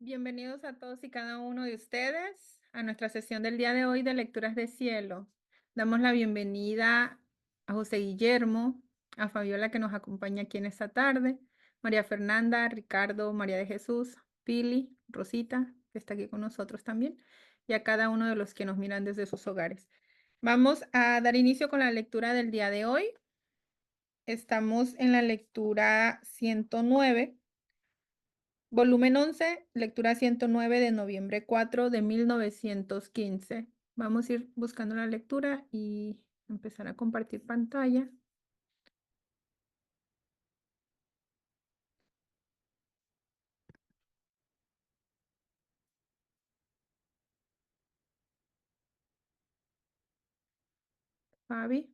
Bienvenidos a todos y cada uno de ustedes a nuestra sesión del día de hoy de Lecturas de Cielo. Damos la bienvenida a José Guillermo, a Fabiola que nos acompaña aquí en esta tarde, María Fernanda, Ricardo, María de Jesús, Pili, Rosita, que está aquí con nosotros también, y a cada uno de los que nos miran desde sus hogares. Vamos a dar inicio con la lectura del día de hoy. Estamos en la lectura 109. Volumen 11, lectura 109 de noviembre 4 de 1915. Vamos a ir buscando la lectura y empezar a compartir pantalla. Fabi.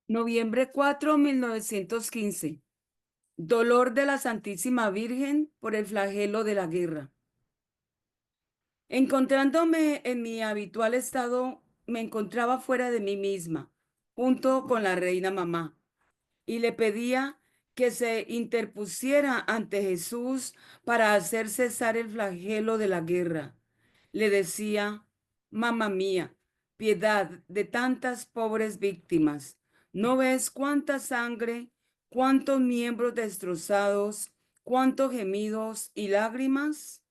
Noviembre 4, 1915. Dolor de la Santísima Virgen por el flagelo de la guerra. Encontrándome en mi habitual estado, me encontraba fuera de mí misma, junto con la reina mamá, y le pedía que se interpusiera ante Jesús para hacer cesar el flagelo de la guerra. Le decía: mamá mía, piedad de tantas pobres víctimas. ¿No ves cuánta sangre, cuántos miembros destrozados, cuántos gemidos y lágrimas?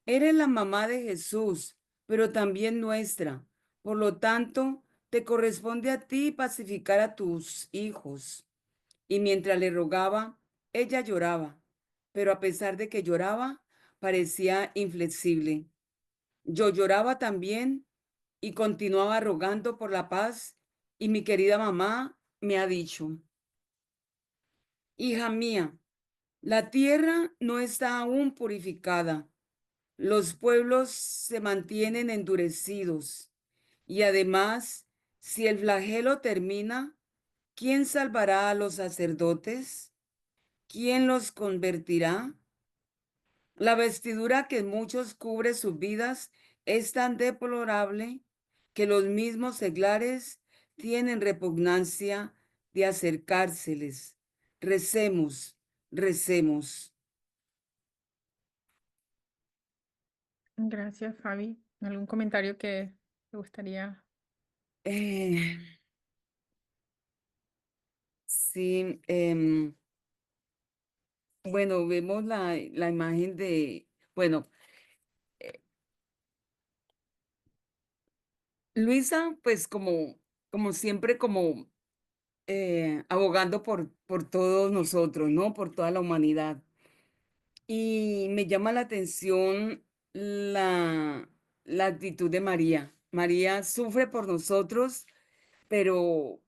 Eres la mamá de Jesús, pero también nuestra. Por lo tanto, te corresponde a ti pacificar a tus hijos. Y mientras le rogaba, ella lloraba, pero a pesar de que lloraba, parecía inflexible. Yo lloraba también y continuaba rogando por la paz, y mi querida mamá me ha dicho: hija mía, la tierra no está aún purificada. Los pueblos se mantienen endurecidos. Y además, si el flagelo termina, ¿quién salvará a los sacerdotes? ¿Quién los convertirá? La vestidura que muchos cubre sus vidas es tan deplorable que los mismos seglares tienen repugnancia de acercárseles. Recemos, recemos. Gracias, Fabi. ¿Algún comentario que te gustaría? Eh, sí, bueno, vemos la imagen de, bueno, Luisa, pues como siempre, como abogando por todos nosotros, ¿no? Por toda la humanidad. Y me llama la atención la, la actitud de María. María sufre por nosotros, pero,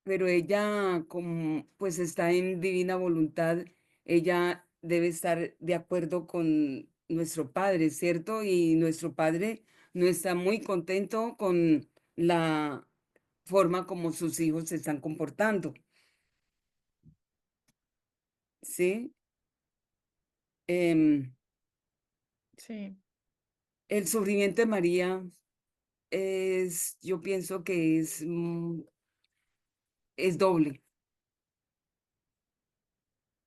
pero ella, como pues está en divina voluntad, ella debe estar de acuerdo con nuestro Padre, ¿cierto? Y nuestro Padre no está muy contento con la forma como sus hijos se están comportando, ¿sí? Em, Sí, el sufrimiento de María yo pienso que es doble,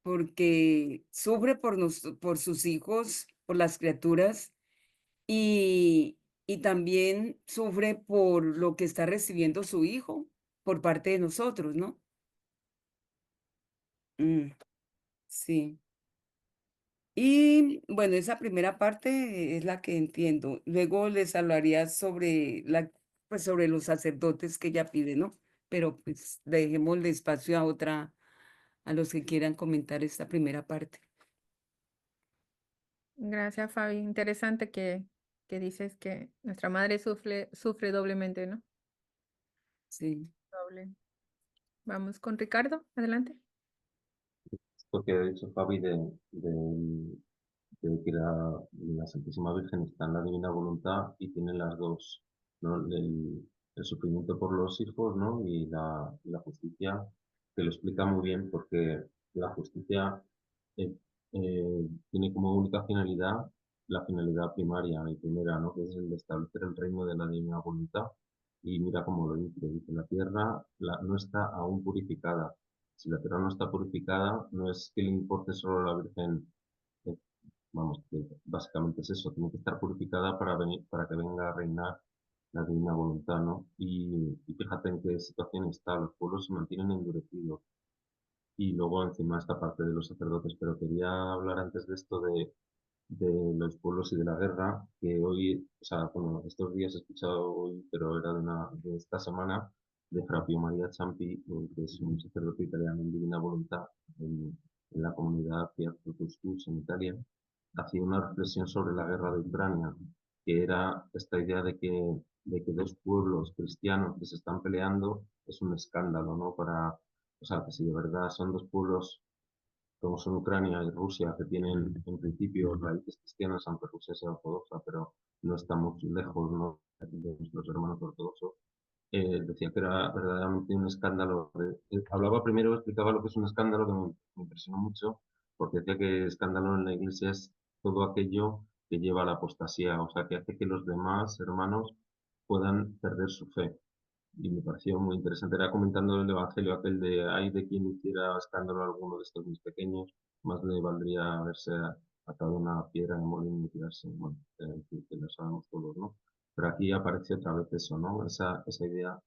porque sufre por sus hijos, por las criaturas, y también sufre por lo que está recibiendo su hijo por parte de nosotros, ¿no? Mm, sí. Y bueno, esa primera parte es la que entiendo. Luego les hablaría sobre pues sobre los sacerdotes que ella pide, ¿no? Pero pues dejémosle espacio a los que quieran comentar esta primera parte. gracias, Fabi. Interesante que dices que nuestra madre sufre doblemente, ¿no? Sí. Doble. Vamos con Ricardo, adelante. Esto que ha dicho Fabi de que la Santísima Virgen está en la divina voluntad y tiene las dos, ¿no? El sufrimiento por los hijos, ¿no? Y la justicia, que lo explica muy bien porque la justicia eh, tiene como única finalidad la finalidad primaria y primera, ¿no? Que es el de establecer el reino de la divina voluntad. Y mira cómo lo dice, la tierra no está aún purificada. Si la tierra no está purificada, no es que le importe solo a la Virgen, eh, vamos, que básicamente es eso, tiene que estar purificada para que venga a reinar la divina voluntad, ¿no? Y fíjate en qué situación está, los pueblos se mantienen endurecidos. Y luego encima esta parte de los sacerdotes, pero quería hablar antes de esto de los pueblos y de la guerra, que hoy, o sea, bueno, estos días he escuchado hoy, pero era de esta semana, de Fra Pio Maria Ciampi, que es un sacerdote italiano en divina voluntad en la comunidad Fiat Totus en Italia, hacía una reflexión sobre la guerra de Ucrania, que era esta idea de que dos pueblos cristianos que se están peleando es un escándalo, ¿no? O sea, que si de verdad son dos pueblos como son Ucrania y Rusia, que tienen en principio raíces cristianas, aunque Rusia sea ortodoxa, pero no estamos lejos, ¿no?, de nuestros hermanos ortodoxos, decía que era verdaderamente un escándalo. Hablaba primero, explicaba lo que es un escándalo, que me impresionó mucho, porque decía que escándalo en la iglesia es todo aquello que lleva a la apostasía, o sea, que hace que los demás hermanos puedan perder su fe. Y me pareció muy interesante. Era comentando el evangelio aquel de ay de quien hiciera escándalo a alguno de estos mis pequeños, más le valdría haberse atado una piedra en el molino y tirarse. Bueno, que lo sabemos todos, ¿no? Pero aquí aparece otra vez eso, ¿no? Esa idea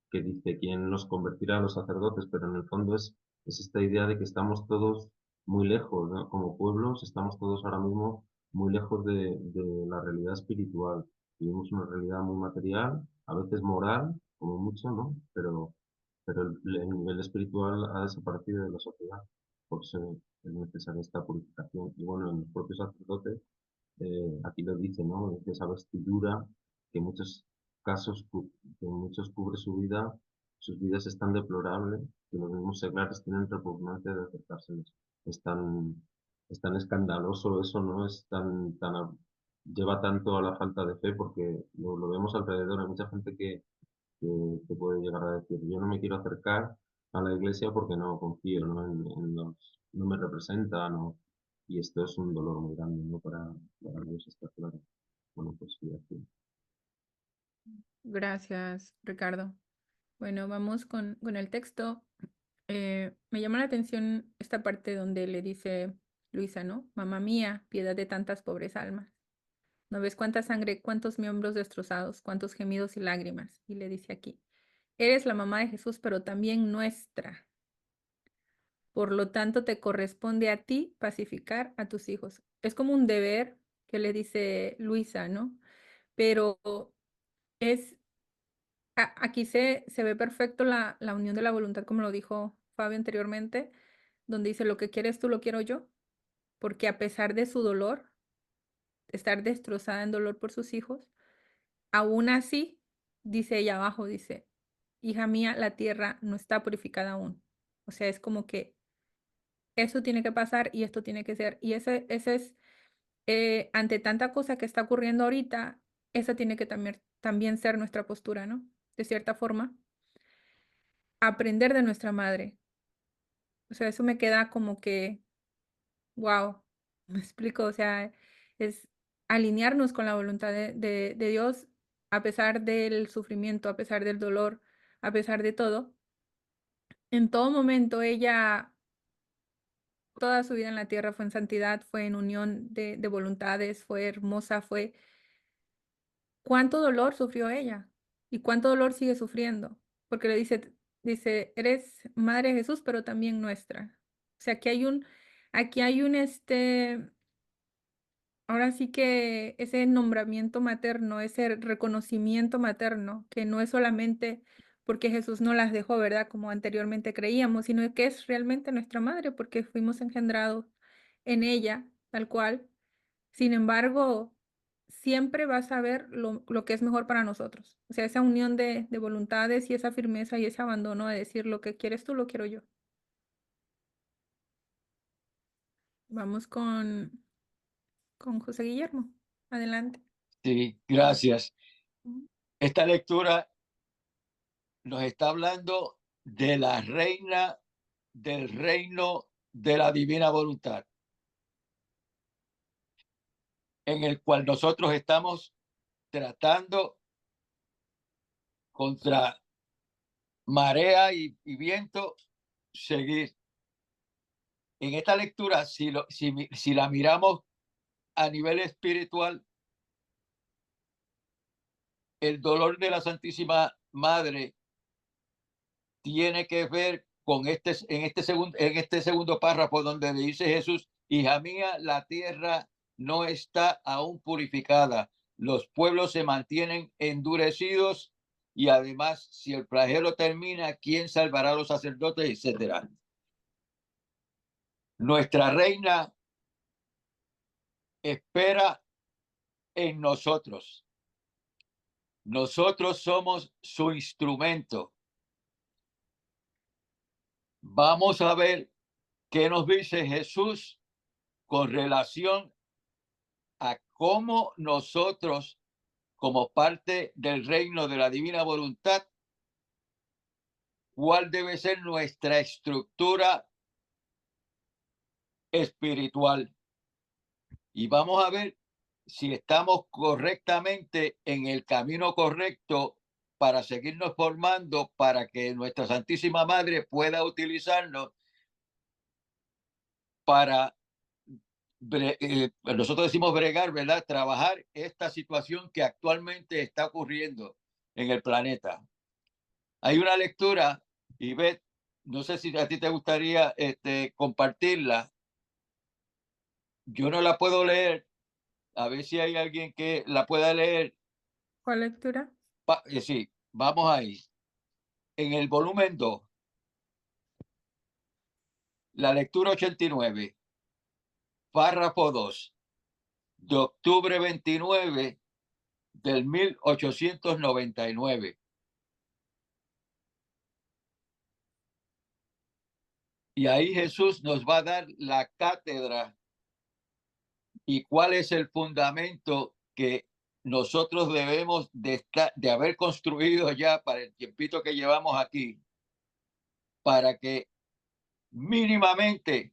que dice quién nos convertirá a los sacerdotes, pero en el fondo es esta idea de que estamos todos muy lejos, ¿no? Como pueblos, estamos todos ahora mismo muy lejos de la realidad espiritual. Vivimos una realidad muy material, a veces moral, como mucho, ¿no? Pero el nivel espiritual ha desaparecido de la sociedad. Por eso es necesaria esta purificación. Y bueno, en los propios sacerdotes, aquí lo dice, ¿no? Dice esa vestidura que en muchos casos, que en muchos cubre su vida, sus vidas es tan deplorable que los mismos seglares tienen repugnancia de acercárseles. Es tan, es tan escandaloso eso, ¿no? Lleva tanto a la falta de fe porque lo vemos alrededor. Hay mucha gente que puede llegar a decir, yo no me quiero acercar a la iglesia porque no confío, ¿no? No me representa, no. Y esto es un dolor muy grande, ¿no? Para Dios, está claro. Bueno, pues sí, así. Gracias, Ricardo. Bueno, vamos con el texto. Me llama la atención esta parte donde le dice Luisa, ¿no? Mamá mía, piedad de tantas pobres almas. ¿No ves cuánta sangre, cuántos miembros destrozados, cuántos gemidos y lágrimas? Y le dice aquí, eres la mamá de Jesús, pero también nuestra. Por lo tanto, te corresponde a ti pacificar a tus hijos. Es como un deber que le dice Luisa, ¿no? Pero es, aquí se ve perfecto la unión de la voluntad, como lo dijo Fabio anteriormente, donde dice, lo que quieres tú, lo quiero yo, porque a pesar de su dolor, estar destrozada en dolor por sus hijos, aún así, dice ella abajo, dice, hija mía, la tierra no está purificada aún. O sea, es como que eso tiene que pasar y esto tiene que ser. Y ese es, ante tanta cosa que está ocurriendo ahorita, esa tiene que también ser nuestra postura, ¿no? De cierta forma, aprender de nuestra madre. O sea, eso me queda como que, wow, me explico, o sea, es alinearnos con la voluntad de Dios a pesar del sufrimiento, a pesar del dolor, a pesar de todo. En todo momento ella, toda su vida en la tierra fue en santidad, fue en unión de voluntades, fue hermosa, fue... ¿Cuánto dolor sufrió ella? ¿Y cuánto dolor sigue sufriendo? Porque le dice, eres madre de Jesús, pero también nuestra. O sea, aquí hay un, ahora sí que ese nombramiento materno, ese reconocimiento materno, que no es solamente porque Jesús no las dejó, ¿verdad? Como anteriormente creíamos, sino que es realmente nuestra madre, porque fuimos engendrados en ella, tal cual. Sin embargo, siempre vas a ver lo que es mejor para nosotros. O sea, esa unión de voluntades y esa firmeza y ese abandono de decir lo que quieres tú, lo quiero yo. Vamos con José Guillermo. Adelante. Sí, gracias. Esta lectura nos está hablando de la reina del reino de la divina voluntad, en el cual nosotros estamos tratando contra marea y viento seguir. En esta lectura, si la miramos a nivel espiritual, el dolor de la Santísima Madre tiene que ver con en este segundo párrafo donde dice Jesús: hija mía, la tierra no está aún purificada, los pueblos se mantienen endurecidos y además, si el flagelo termina, ¿quién salvará a los sacerdotes? Etcétera. Nuestra reina espera en nosotros. Nosotros somos su instrumento. Vamos a ver qué nos dice Jesús con relación a cómo nosotros, como parte del reino de la divina voluntad, cuál debe ser nuestra estructura espiritual. Y vamos a ver si estamos correctamente en el camino correcto para seguirnos formando, para que nuestra Santísima Madre pueda utilizarnos para, nosotros decimos bregar, ¿verdad? Trabajar esta situación que actualmente está ocurriendo en el planeta. Hay una lectura, Ivette, no sé si a ti te gustaría compartirla. Yo no la puedo leer, a ver si hay alguien que la pueda leer. ¿Cuál lectura? Sí, vamos ahí. En el volumen 2, la lectura 89, párrafo 2, de octubre 29 del 1899. Y ahí Jesús nos va a dar la cátedra y cuál es el fundamento que nosotros debemos de haber construido ya para el tiempito que llevamos aquí, para que mínimamente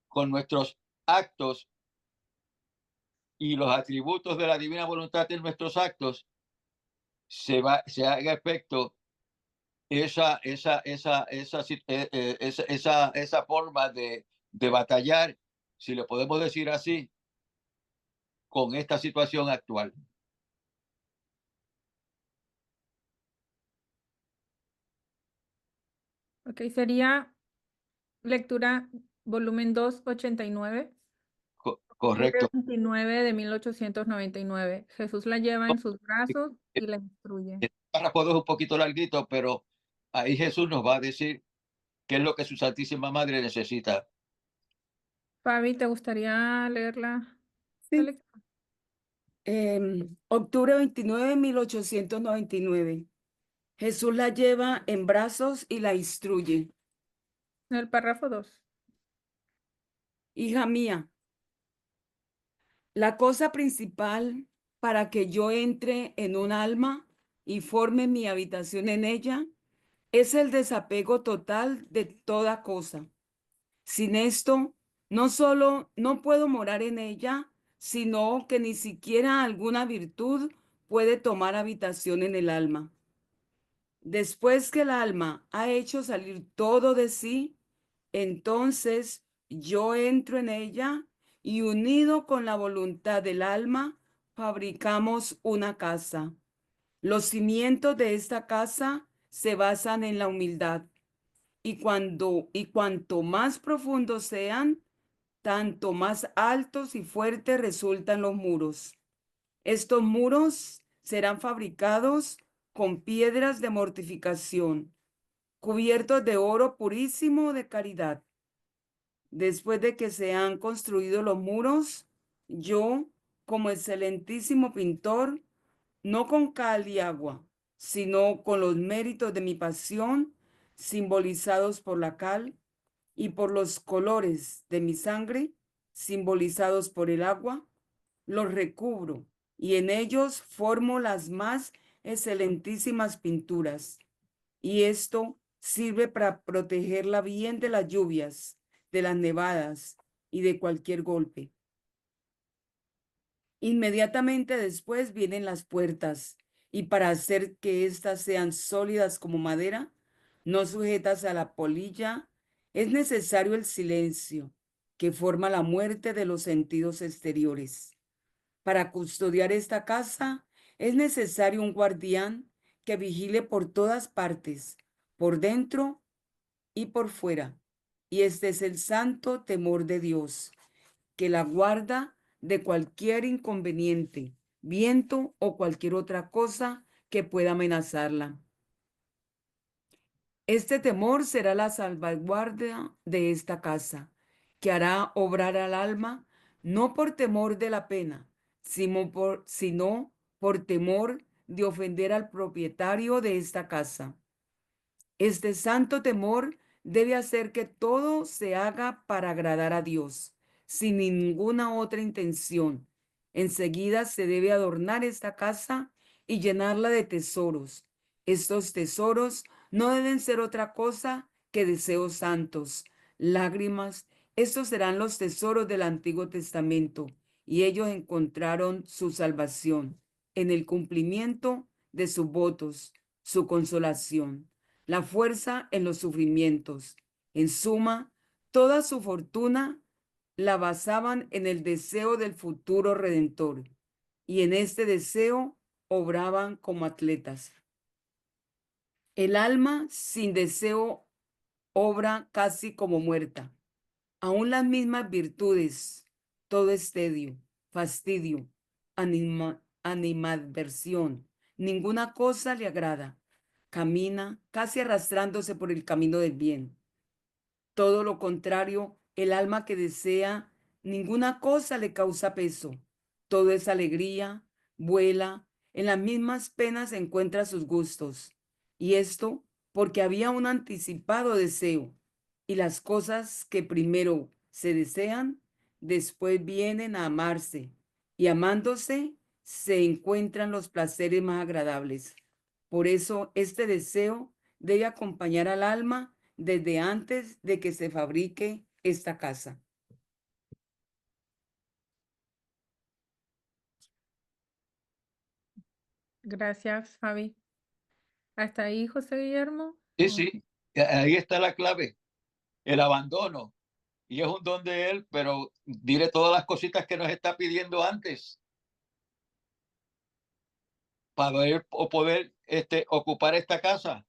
con nuestros actos y los atributos de la divina voluntad en nuestros actos se haga efecto esa forma de batallar, si le podemos decir así, con esta situación actual. Ok, sería lectura volumen 2, 89. Correcto. 29 de 1899. Jesús la lleva en sus brazos y la instruye. El párrafo 2 es un poquito larguito, pero ahí Jesús nos va a decir qué es lo que su Santísima Madre necesita. Fabi, ¿te gustaría leerla? Sí. Octubre 29 de 1899. Jesús la lleva en brazos y la instruye. El párrafo 2. Hija mía, la cosa principal para que yo entre en un alma y forme mi habitación en ella es el desapego total de toda cosa. Sin esto, no solo no puedo morar en ella, sino que ni siquiera alguna virtud puede tomar habitación en el alma. Después que el alma ha hecho salir todo de sí, entonces yo entro en ella y unido con la voluntad del alma, fabricamos una casa. Los cimientos de esta casa se basan en la humildad y cuanto más profundos sean, tanto más altos y fuertes resultan los muros. Estos muros serán fabricados con piedras de mortificación, cubiertos de oro purísimo de caridad. Después de que se han construido los muros, yo, como excelentísimo pintor, no con cal y agua, sino con los méritos de mi pasión, simbolizados por la cal, y por los colores de mi sangre, simbolizados por el agua, los recubro y en ellos formo las más excelentísimas pinturas. Y esto sirve para protegerla bien de las lluvias, de las nevadas y de cualquier golpe. Inmediatamente después vienen las puertas, y para hacer que éstas sean sólidas como madera, no sujetas a la polilla Es necesario el silencio, que forma la muerte de los sentidos exteriores. Para custodiar esta casa es necesario un guardián que vigile por todas partes, por dentro y por fuera. Y este es el santo temor de Dios, que la guarda de cualquier inconveniente, viento o cualquier otra cosa que pueda amenazarla. Este temor será la salvaguardia de esta casa, que hará obrar al alma no por temor de la pena, sino por temor de ofender al propietario de esta casa. Este santo temor debe hacer que todo se haga para agradar a Dios, sin ninguna otra intención. Enseguida se debe adornar esta casa y llenarla de tesoros. Estos tesoros no deben ser otra cosa que deseos santos, lágrimas. Estos serán los tesoros del Antiguo Testamento, y ellos encontraron su salvación en el cumplimiento de sus votos, su consolación, la fuerza en los sufrimientos. En suma, toda su fortuna la basaban en el deseo del futuro redentor, y en este deseo obraban como atletas. El alma sin deseo obra casi como muerta. Aún las mismas virtudes, todo es tedio, fastidio, animadversión, ninguna cosa le agrada. Camina casi arrastrándose por el camino del bien. Todo lo contrario, el alma que desea, ninguna cosa le causa peso. Todo es alegría, vuela, en las mismas penas encuentra sus gustos. Y esto porque había un anticipado deseo. Y las cosas que primero se desean, después vienen a amarse. Y amándose, se encuentran los placeres más agradables. Por eso este deseo debe acompañar al alma desde antes de que se fabrique esta casa. Gracias, Fabi. ¿Hasta ahí, José Guillermo? Sí, sí, ahí está la clave, el abandono. Y es un don de él, pero dile todas las cositas que nos está pidiendo antes para poder ocupar esta casa.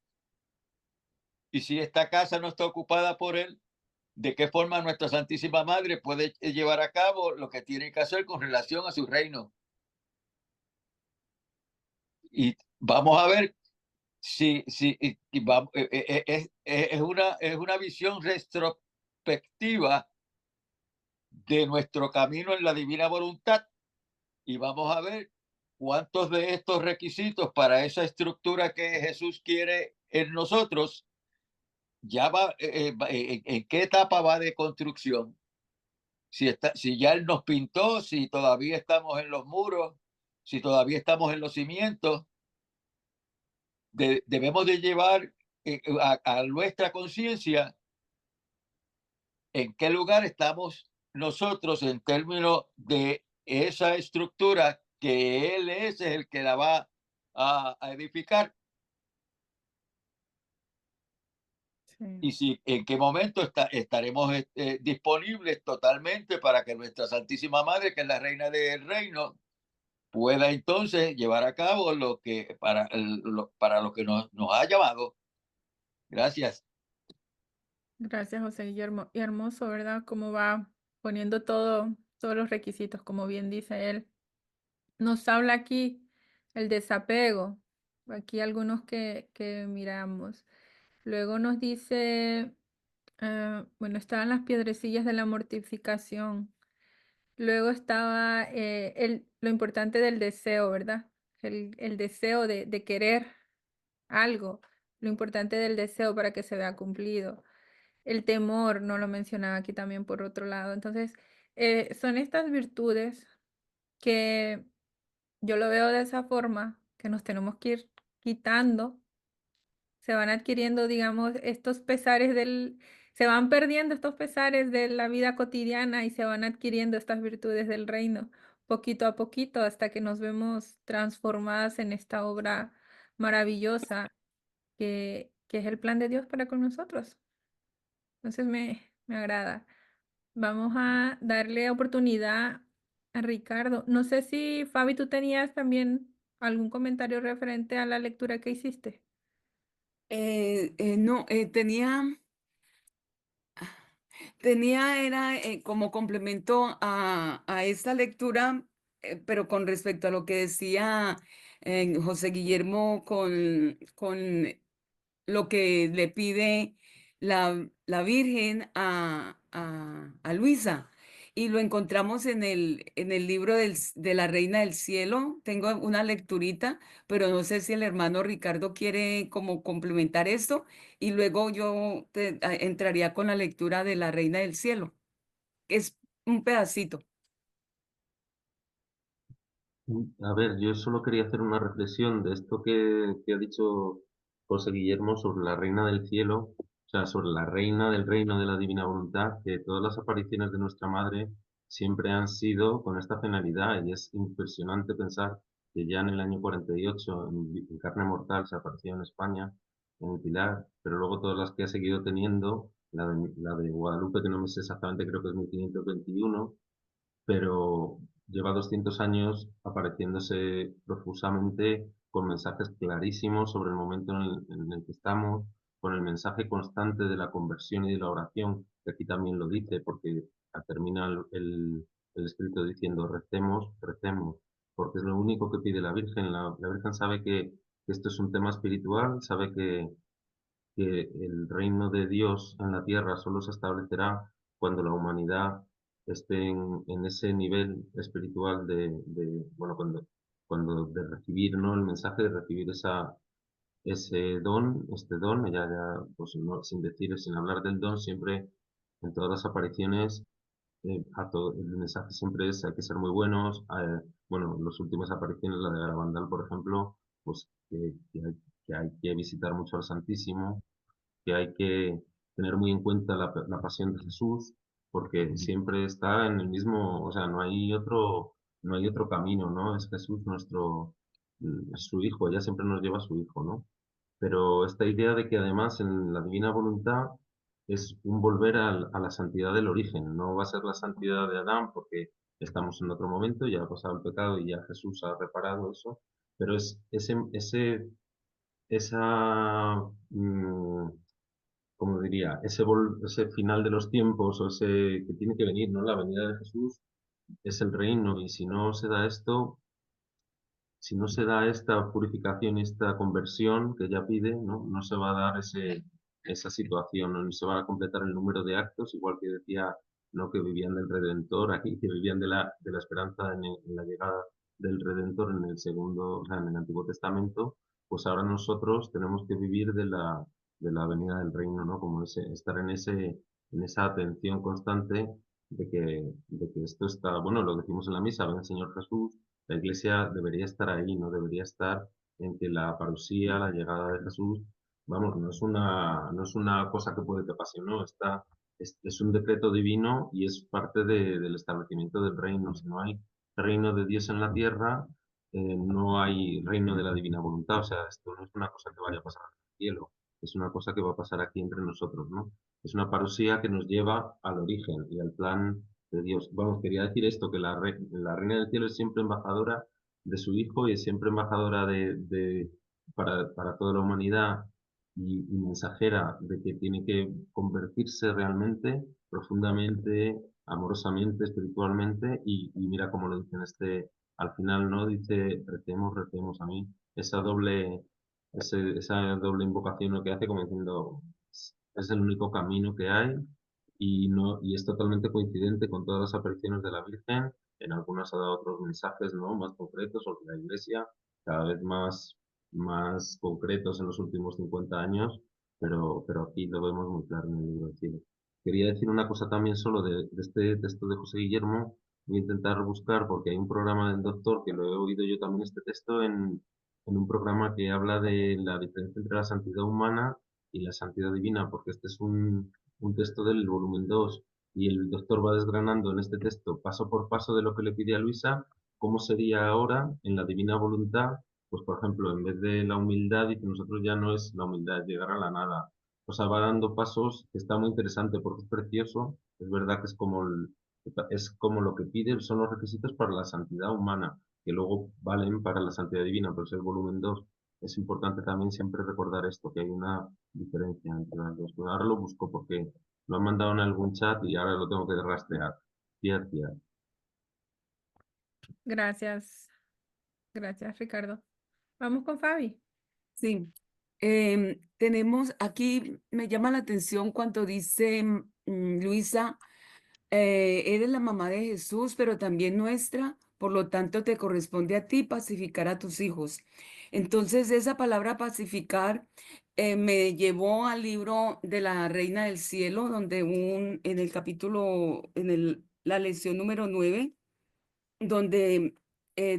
Y si esta casa no está ocupada por él, ¿de qué forma nuestra Santísima Madre puede llevar a cabo lo que tiene que hacer con relación a su reino? Y vamos a ver y vamos, es una visión retrospectiva de nuestro camino en la divina voluntad, y vamos a ver cuántos de estos requisitos para esa estructura que Jesús quiere en nosotros ya va, en qué etapa va de construcción. Si ya Él nos pintó, si todavía estamos en los muros, si todavía estamos en los cimientos, debemos de llevar a nuestra conciencia en qué lugar estamos nosotros en términos de esa estructura que Él es el que la va a edificar. Y si en qué momento estaremos disponibles totalmente para que nuestra Santísima Madre, que es la reina del reino, pueda entonces llevar a cabo lo que para lo que nos ha llamado. Gracias. Gracias, José Guillermo. Y hermoso, ¿verdad? Cómo va poniendo todos los requisitos, como bien dice él. Nos habla aquí el desapego. Aquí algunos que miramos. Luego nos dice, bueno, estaban las piedrecillas de la mortificación. Luego estaba lo importante del deseo, ¿verdad? El deseo de querer algo. Lo importante del deseo para que se vea cumplido. El temor, no lo mencionaba aquí también por otro lado. Entonces, son estas virtudes que yo lo veo de esa forma, que nos tenemos que ir quitando. Se van adquiriendo, digamos, se van perdiendo estos pesares de la vida cotidiana y se van adquiriendo estas virtudes del reino, poquito a poquito, hasta que nos vemos transformadas en esta obra maravillosa que es el plan de Dios para con nosotros. Entonces me agrada. Vamos a darle oportunidad a Ricardo. No sé si, Fabi, tú tenías también algún comentario referente a la lectura que hiciste. No, era como complemento a esta lectura, pero con respecto a lo que decía José Guillermo con lo que le pide la Virgen a Luisa. Y lo encontramos en el libro de la Reina del Cielo. Tengo una lecturita, pero no sé si el hermano Ricardo quiere como complementar esto. Y luego yo entraría con la lectura de la Reina del Cielo. Es un pedacito. A ver, yo solo quería hacer una reflexión de esto que ha dicho José Guillermo sobre la Reina del Cielo, o sea, sobre la Reina del Reino de la Divina Voluntad, que todas las apariciones de nuestra Madre siempre han sido con esta finalidad, y es impresionante pensar que ya en el año 48, en carne mortal, se apareció en España, en el Pilar, pero luego todas las que ha seguido teniendo, la de Guadalupe, que no me sé exactamente, creo que es 1521, pero lleva 200 años apareciéndose profusamente con mensajes clarísimos sobre el momento en el que estamos, con el mensaje constante de la conversión y de la oración, que aquí también lo dice, porque termina el escrito diciendo recemos, recemos, porque es lo único que pide la Virgen. La Virgen sabe que esto es un tema espiritual, sabe que el reino de Dios en la tierra solo se establecerá cuando la humanidad esté en ese nivel espiritual bueno, cuando de recibir, ¿no? El mensaje de recibir ese don, este don, ella ya, pues no, sin decir, sin hablar del don, siempre en todas las apariciones, el mensaje siempre es hay que ser muy buenos. Bueno, las últimas apariciones, la de Garabandal, por ejemplo, pues que hay que visitar mucho al Santísimo, que hay que tener muy en cuenta la pasión de Jesús, porque siempre está en el mismo, o sea, no hay otro camino, ¿no? Es Jesús es su hijo, ella siempre nos lleva a su hijo, ¿no? Pero esta idea de que además en la divina voluntad es un volver a la santidad del origen, no va a ser la santidad de Adán porque estamos en otro momento, ya ha pasado el pecado y ya Jesús ha reparado eso, pero es esa, como diría, ese final de los tiempos o ese que tiene que venir, ¿no? La venida de Jesús es el reino, y si no se da esto, si no se da esta purificación y esta conversión que ella pide, ¿no? No se va a dar esa situación, no se va a completar el número de actos, igual que decía, ¿no? Que vivían del Redentor aquí, que vivían de la esperanza en la llegada del Redentor en el segundo, o sea, en el Antiguo Testamento. Pues ahora nosotros tenemos que vivir de la venida del reino, ¿no? Como estar en esa atención constante de que esto está, bueno, lo decimos en la misa, ven Señor Jesús. La Iglesia debería estar ahí, no debería estar en que la parusía, la llegada de Jesús, vamos, no es una cosa que puede que pase, no, es un decreto divino y es parte del establecimiento del reino. Si no hay reino de Dios en la tierra, no hay reino de la divina voluntad. O sea, esto no es una cosa que vaya a pasar en el cielo, es una cosa que va a pasar aquí entre nosotros, ¿no? Es una parusía que nos lleva al origen y al plan de Dios. Vamos, quería decir esto, que la Reina del Cielo es siempre embajadora de su Hijo y es siempre embajadora para toda la humanidad, y mensajera de que tiene que convertirse realmente, profundamente, amorosamente, espiritualmente, y mira cómo lo dice al final, ¿no? Dice, recemos, recemos. A mí esa doble invocación lo que hace como diciendo, es el único camino que hay, y es totalmente coincidente con todas las apariciones de la Virgen. En algunas ha dado otros mensajes, ¿no? Más concretos sobre la Iglesia, cada vez más concretos en los últimos 50 años, pero aquí lo vemos muy claro en el libro del cielo. Quería decir una cosa también solo de este texto de José Guillermo. Voy a intentar buscar, porque hay un programa del doctor, que lo he oído yo también, este texto, en un programa que habla de la diferencia entre la santidad humana y la santidad divina, porque este es un texto del volumen 2, y el doctor va desgranando en este texto paso por paso de lo que le pide a Luisa, cómo sería ahora en la divina voluntad. Pues por ejemplo, en vez de la humildad, dice, nosotros ya no es la humildad, es llegar a la nada, o sea, va dando pasos, que está muy interesante porque es precioso. Es verdad que es como lo que pide, son los requisitos para la santidad humana, que luego valen para la santidad divina, pero es el volumen 2. Es importante también siempre recordar esto, que hay una diferencia entre las dos. Pero ahora lo busco porque lo han mandado en algún chat y ahora lo tengo que rastrear. Cierto. Gracias. Gracias, Ricardo. Vamos con Fabi. Sí, tenemos aquí, me llama la atención cuando dice Luisa, eres la mamá de Jesús, pero también nuestra, por lo tanto te corresponde a ti pacificar a tus hijos. Entonces, esa palabra pacificar me llevó al libro de la Reina del Cielo, donde en el capítulo, la lección número 9, donde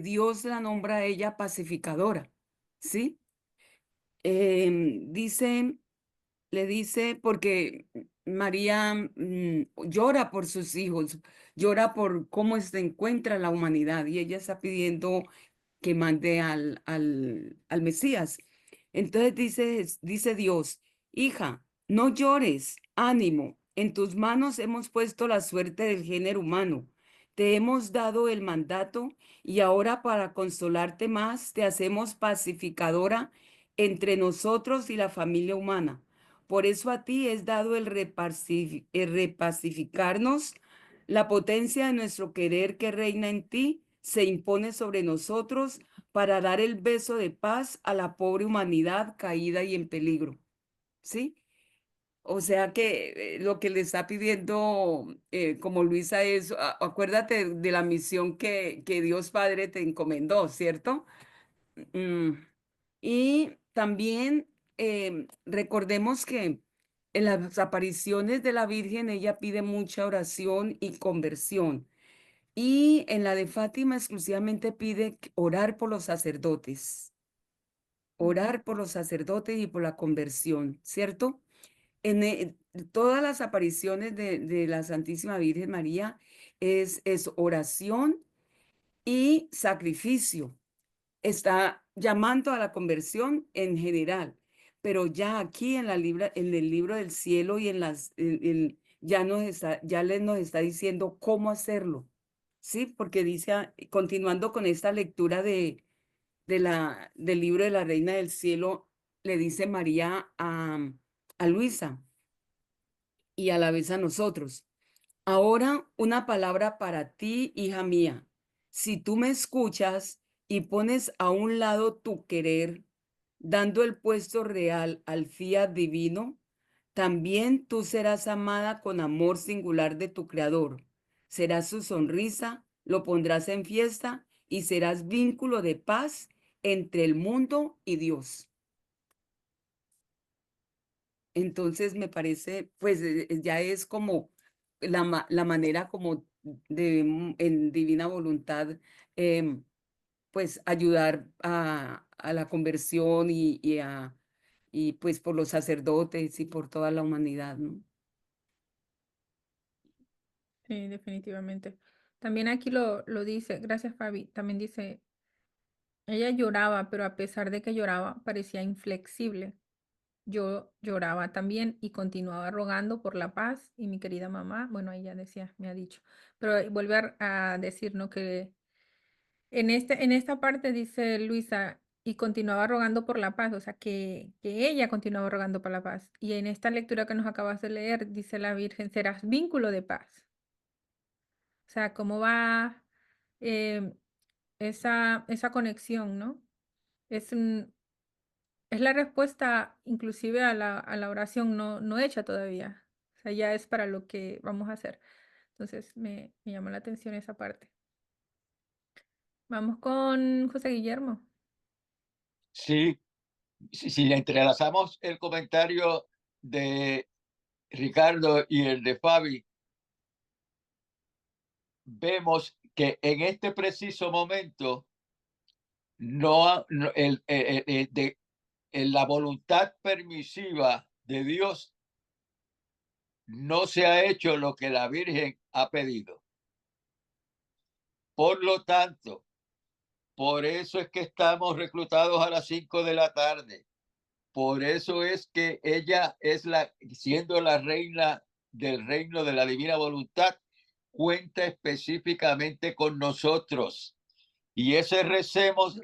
Dios la nombra a ella pacificadora, ¿sí? Dice, le dice, porque María llora por sus hijos, llora por cómo se encuentra la humanidad y ella está pidiendo que mande al Mesías. Entonces dice Dios, hija, no llores, ánimo, en tus manos hemos puesto la suerte del género humano. Te hemos dado el mandato y ahora para consolarte más te hacemos pacificadora entre nosotros y la familia humana. Por eso a ti es dado el repacificarnos. La potencia de nuestro querer que reina en ti se impone sobre nosotros para dar el beso de paz a la pobre humanidad caída y en peligro. ¿Sí? O sea que lo que le está pidiendo como Luisa es, acuérdate de la misión que Dios Padre te encomendó, ¿cierto? Mm, Y también recordemos que en las apariciones de la Virgen ella pide mucha oración y conversión. Y en la de Fátima exclusivamente pide orar por los sacerdotes, orar por los sacerdotes y por la conversión, ¿cierto? En todas las apariciones de la Santísima Virgen María es oración y sacrificio. Está llamando a la conversión en general, pero ya aquí en el libro del cielo y ya nos está diciendo cómo hacerlo, ¿sí? Porque dice, continuando con esta lectura del libro de la Reina del Cielo, le dice María a Luisa y a la vez a nosotros. Ahora una palabra para ti, hija mía. Si tú me escuchas y pones a un lado tu querer, dando el puesto real al fiat divino, también tú serás amada con amor singular de tu Creador. Serás su sonrisa, lo pondrás en fiesta y serás vínculo de paz entre el mundo y Dios. Entonces me parece, pues ya es como la manera como en divina voluntad, pues ayudar a la conversión y pues por los sacerdotes y por toda la humanidad, ¿no? Sí, definitivamente. También aquí lo dice, gracias Fabi, también dice, ella lloraba, pero a pesar de que lloraba, parecía inflexible. Yo lloraba también y continuaba rogando por la paz y mi querida mamá, bueno, ella decía, me ha dicho, pero vuelve a decir, ¿no? Que en esta parte dice Luisa, y continuaba rogando por la paz, o sea, que ella continuaba rogando por la paz. Y en esta lectura que nos acabas de leer, dice la Virgen, serás vínculo de paz. O sea, cómo va em, esa conexión, ¿no? Es, es la respuesta inclusive a la oración no hecha todavía. O sea, ya es para lo que vamos a hacer. Entonces, me llamó la atención esa parte. Vamos con José Guillermo. Sí, si entrelazamos el comentario de Ricardo y el de Fabi, vemos que en este preciso momento la voluntad permisiva de Dios no se ha hecho lo que la Virgen ha pedido. Por lo tanto, por eso es que estamos reclutados a las 5 de la tarde, Por eso es que ella es siendo la reina del reino de la divina voluntad, cuenta específicamente con nosotros. Y ese recemos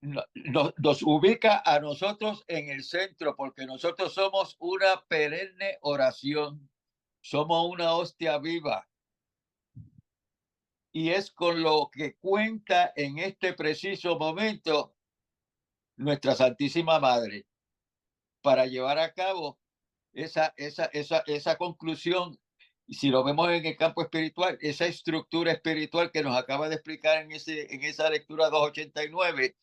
nos ubica a nosotros en el centro, porque nosotros somos una perenne oración, somos una hostia viva. Y es con lo que cuenta en este preciso momento nuestra Santísima Madre para llevar a cabo esa conclusión. Y si lo vemos en el campo espiritual, esa estructura espiritual que nos acaba de explicar en esa lectura 289,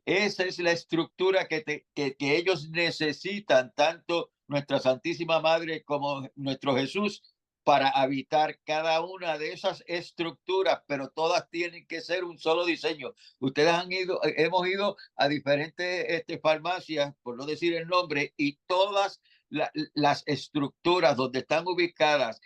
esa es la estructura que ellos necesitan, tanto nuestra Santísima Madre como nuestro Jesús, para habitar cada una de esas estructuras, pero todas tienen que ser un solo diseño. Ustedes hemos ido a diferentes farmacias, por no decir el nombre, y todas las estructuras donde están ubicadas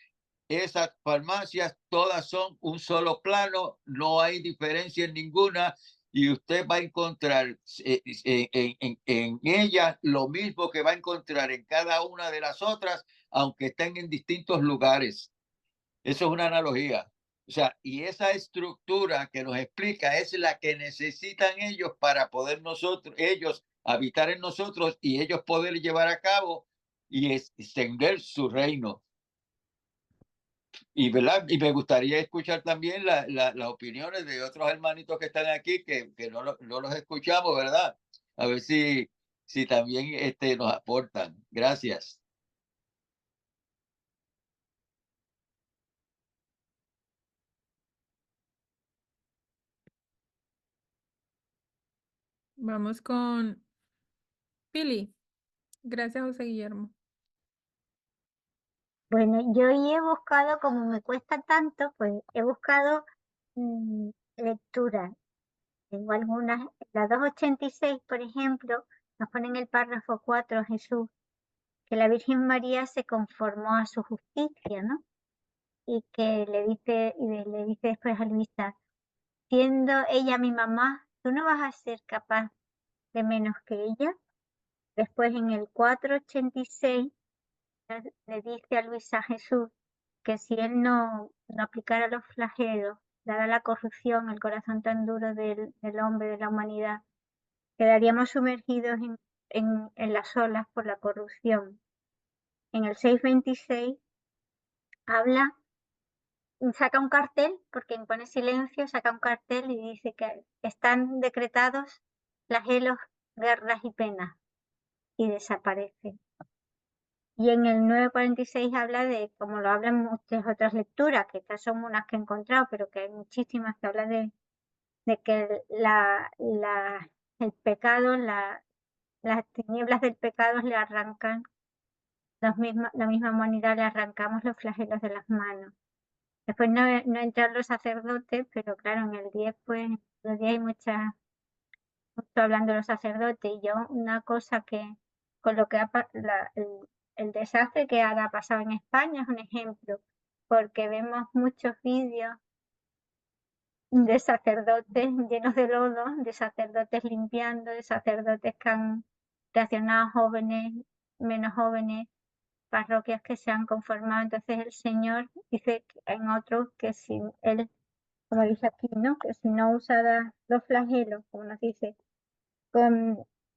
esas farmacias, todas son un solo plano, no hay diferencia en ninguna, y usted va a encontrar en ella lo mismo que va a encontrar en cada una de las otras, aunque estén en distintos lugares. Eso es una analogía. O sea, y esa estructura que nos explica es la que necesitan ellos para poder ellos habitar en nosotros y ellos poder llevar a cabo y extender su reino. Y, ¿verdad? Y me gustaría escuchar también las opiniones de otros hermanitos que están aquí, que no los escuchamos, ¿verdad? A ver si también nos aportan. Gracias. Vamos con Pili. Gracias, José Guillermo. Bueno, yo he buscado, como me cuesta tanto, pues he buscado lecturas. Tengo algunas, la 286, por ejemplo, nos pone en el párrafo 4 Jesús, que la Virgen María se conformó a su justicia, ¿no? Y que le dice después a Luisa, siendo ella mi mamá, tú no vas a ser capaz de menos que ella. Después en el 486 le dice a Luisa Jesús que si él no aplicara los flagelos, dada la corrupción, el corazón tan duro del hombre, de la humanidad, quedaríamos sumergidos en las olas por la corrupción. En el 626 habla, saca un cartel, porque impone silencio, saca un cartel y dice que están decretados flagelos, guerras y penas, y desaparece. Y en el 946 habla de, como lo hablan muchas otras lecturas, que estas son unas que he encontrado, pero que hay muchísimas que hablan de que el pecado, las tinieblas del pecado le arrancan, la misma humanidad le arrancamos los flagelos de las manos. Después no entran los sacerdotes, pero claro, en el 10 pues, en el 10 hay mucho hablando de los sacerdotes, y yo una cosa que, con lo que el desastre que ha pasado en España es un ejemplo, porque vemos muchos vídeos de sacerdotes llenos de lodo, de sacerdotes limpiando, de sacerdotes que han reaccionado jóvenes, menos jóvenes, parroquias que se han conformado. Entonces el Señor dice en otros que si Él, como dice aquí, ¿no? Que si no usara los flagelos, como nos dice,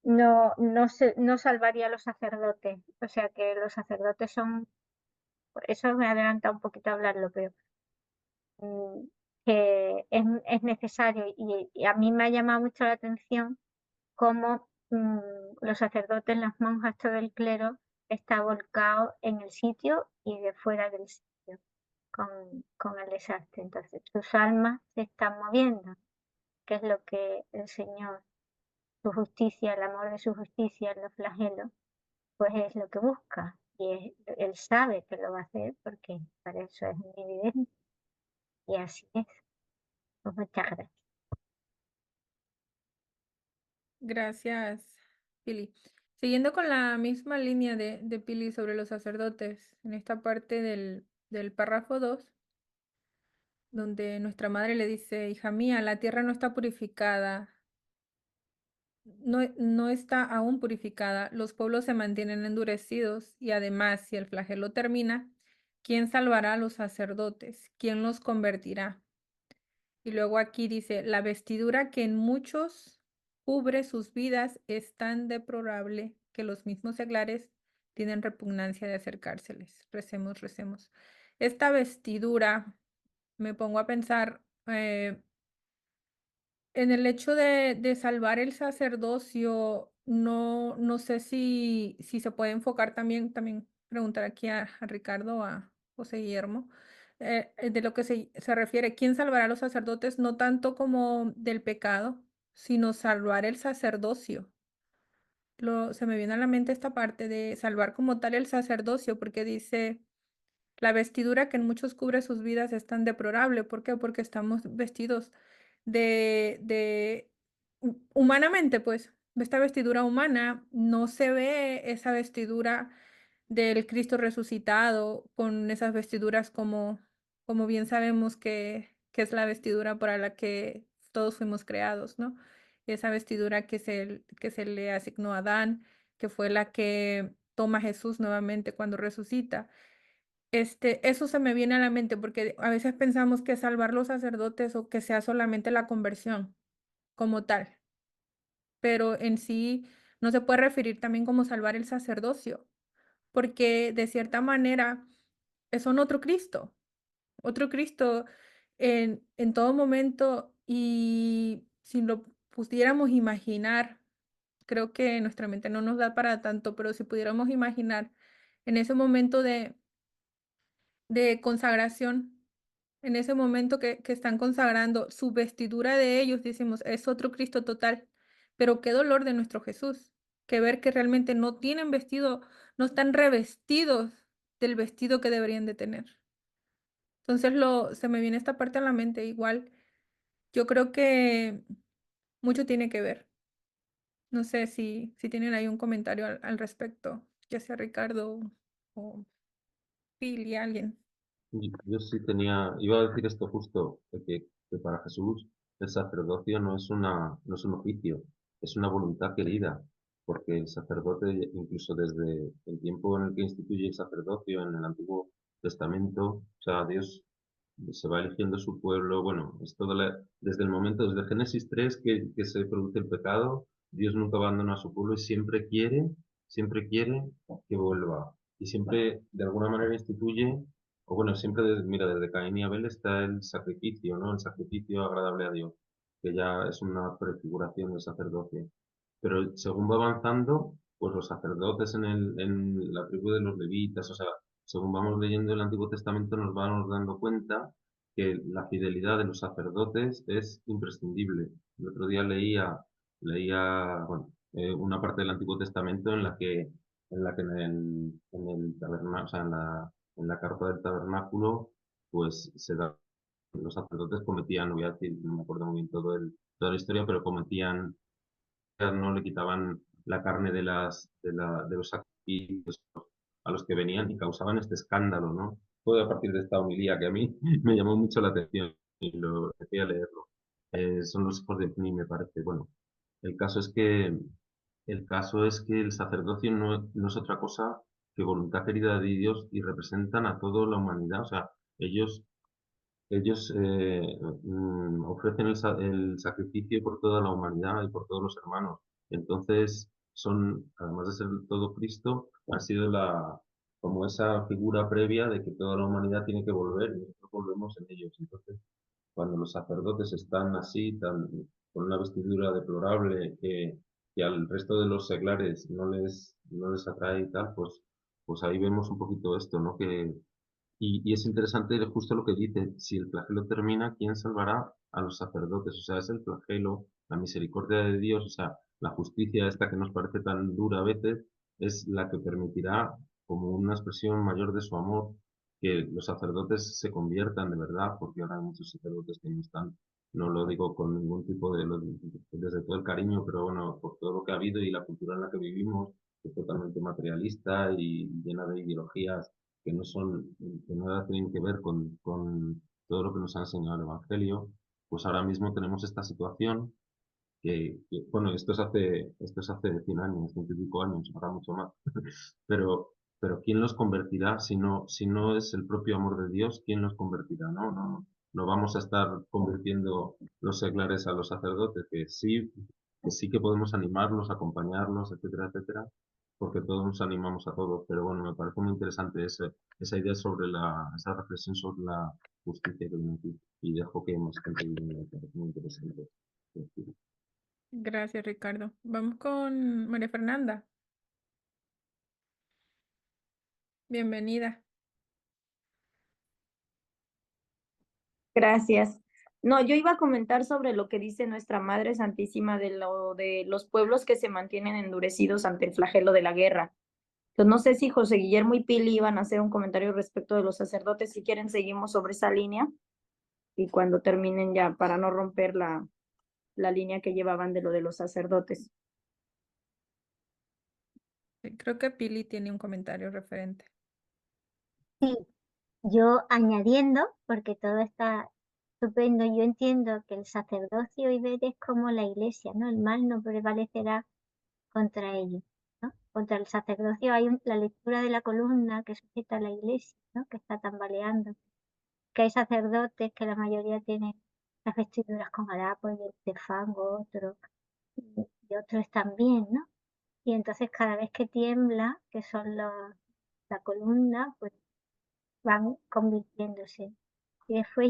no salvaría a los sacerdotes. O sea que los sacerdotes son, por eso me adelanta un poquito a hablarlo, pero que es necesario, y a mí me ha llamado mucho la atención cómo los sacerdotes, las monjas, todo el clero está volcado en el sitio y de fuera del sitio con el desastre. Entonces sus almas se están moviendo, que es lo que el Señor, su justicia, el amor de su justicia en los flagelos, pues es lo que busca, y Él sabe que lo va a hacer porque para eso es evidente, y así es. Pues muchas gracias. Gracias, Pili. Siguiendo con la misma línea de Pili sobre los sacerdotes, en esta parte del párrafo 2, donde nuestra madre le dice, hija mía, la tierra no está purificada no está aún purificada. Los pueblos se mantienen endurecidos y además, si el flagelo termina, ¿quién salvará a los sacerdotes? ¿Quién los convertirá? Y luego aquí dice, la vestidura que en muchos cubre sus vidas es tan deplorable que los mismos seglares tienen repugnancia de acercárseles. Recemos, recemos. Esta vestidura, me pongo a pensar en el hecho de salvar el sacerdocio, no sé si se puede enfocar también preguntar aquí a Ricardo, a José Guillermo, de lo que se refiere, ¿quién salvará a los sacerdotes? No tanto como del pecado, sino salvar el sacerdocio. Se me viene a la mente esta parte de salvar como tal el sacerdocio, porque dice, la vestidura que en muchos cubre sus vidas es tan deplorable. ¿Por qué? Porque estamos vestidos humanamente, pues, esta vestidura humana, no se ve esa vestidura del Cristo resucitado con esas vestiduras como bien sabemos que es la vestidura para la que todos fuimos creados, ¿no? Esa vestidura que se le asignó a Adán, que fue la que toma Jesús nuevamente cuando resucita. Eso se me viene a la mente porque a veces pensamos que salvar los sacerdotes o que sea solamente la conversión como tal, pero en sí no se puede referir también como salvar el sacerdocio, porque de cierta manera son otro Cristo en todo momento y si lo pudiéramos imaginar, creo que nuestra mente no nos da para tanto, pero si pudiéramos imaginar en ese momento de consagración, en ese momento que están consagrando su vestidura de ellos, decimos, es otro Cristo total, pero qué dolor de nuestro Jesús, que ver que realmente no tienen vestido, no están revestidos del vestido que deberían de tener. Entonces se me viene esta parte a la mente, igual yo creo que mucho tiene que ver. No sé si tienen ahí un comentario al respecto, ya sea Ricardo o Pili, alguien. Yo sí iba a decir esto justo, de que para Jesús el sacerdocio no es un oficio, es una voluntad querida, porque el sacerdote, incluso desde el tiempo en el que instituye el sacerdocio en el Antiguo Testamento, o sea, Dios se va eligiendo su pueblo, bueno, es desde el momento, desde Génesis 3 que se produce el pecado, Dios nunca abandona a su pueblo y siempre quiere que vuelva. Y siempre, de alguna manera, instituye o bueno, siempre, mira, desde Caín y Abel está el sacrificio, ¿no? El sacrificio agradable a Dios, que ya es una prefiguración del sacerdocio. Pero según va avanzando, pues los sacerdotes en la tribu de los levitas, o sea, según vamos leyendo el Antiguo Testamento, nos vamos dando cuenta que la fidelidad de los sacerdotes es imprescindible. El otro día bueno, una parte del Antiguo Testamento en la que en el tabernáculo, o sea, en la carpa del tabernáculo, pues los sacerdotes cometían, no voy a decir, no me acuerdo muy bien toda la historia, pero cometían, no le quitaban la carne de los sacrificios a los que venían y causaban este escándalo, ¿no? Fue a partir de esta homilía que a mí me llamó mucho la atención y lo empecé a leerlo. Son los hijos de Pni, me parece. Bueno, el caso es que el sacerdocio no es otra cosa que voluntad querida de Dios y representan a toda la humanidad. O sea, ellos ofrecen el sacrificio por toda la humanidad y por todos los hermanos. Entonces, además de ser todo Cristo, ha sido como esa figura previa de que toda la humanidad tiene que volver y nosotros volvemos en ellos. Entonces, cuando los sacerdotes están así, con una vestidura deplorable que al resto de los seglares no les atrae y tal, pues ahí vemos un poquito esto, ¿no? Y es interesante justo lo que dice, si el flagelo termina, ¿quién salvará a los sacerdotes? O sea, es el flagelo, la misericordia de Dios, o sea, la justicia esta que nos parece tan dura a veces, es la que permitirá, como una expresión mayor de su amor, que los sacerdotes se conviertan de verdad, porque ahora hay muchos sacerdotes que no están, no lo digo con ningún tipo desde todo el cariño, pero bueno, por todo lo que ha habido y la cultura en la que vivimos, que es totalmente materialista y llena de ideologías que nada tienen que ver con todo lo que nos ha enseñado el Evangelio, pues ahora mismo tenemos esta situación bueno, esto es hace 100 años, 100 y pico años, ahora mucho más. Pero ¿quién los convertirá si no es el propio amor de Dios? ¿Quién los convertirá? No vamos a estar convirtiendo los seglares a los sacerdotes, que sí que podemos animarlos, acompañarlos, etcétera, etcétera, porque todos nos animamos a todos. Pero bueno, me parece muy interesante esa idea esa reflexión sobre la justicia que viene aquí. Y dejo que más gente viene, me parece muy interesante. Gracias, Ricardo. Vamos con María Fernanda. Bienvenida. Gracias. No, yo iba a comentar sobre lo que dice nuestra Madre Santísima de los pueblos que se mantienen endurecidos ante el flagelo de la guerra. Entonces, no sé si José Guillermo y Pili iban a hacer un comentario respecto de los sacerdotes. Si quieren, seguimos sobre esa línea y cuando terminen ya, para no romper la línea que llevaban de lo de los sacerdotes. Sí, creo que Pili tiene un comentario referente. Sí, yo añadiendo, porque todo está estupendo, yo entiendo que el sacerdocio y ver es como la iglesia, ¿no? El mal no prevalecerá contra ellos, ¿no? Contra el sacerdocio hay la lectura de la columna que sujeta a la iglesia, ¿no? Que está tambaleando. Que hay sacerdotes que la mayoría tienen las vestiduras con harapos y de fango, otros, y otros también, ¿no? Y entonces cada vez que tiembla, que son la columna, pues van convirtiéndose. Y después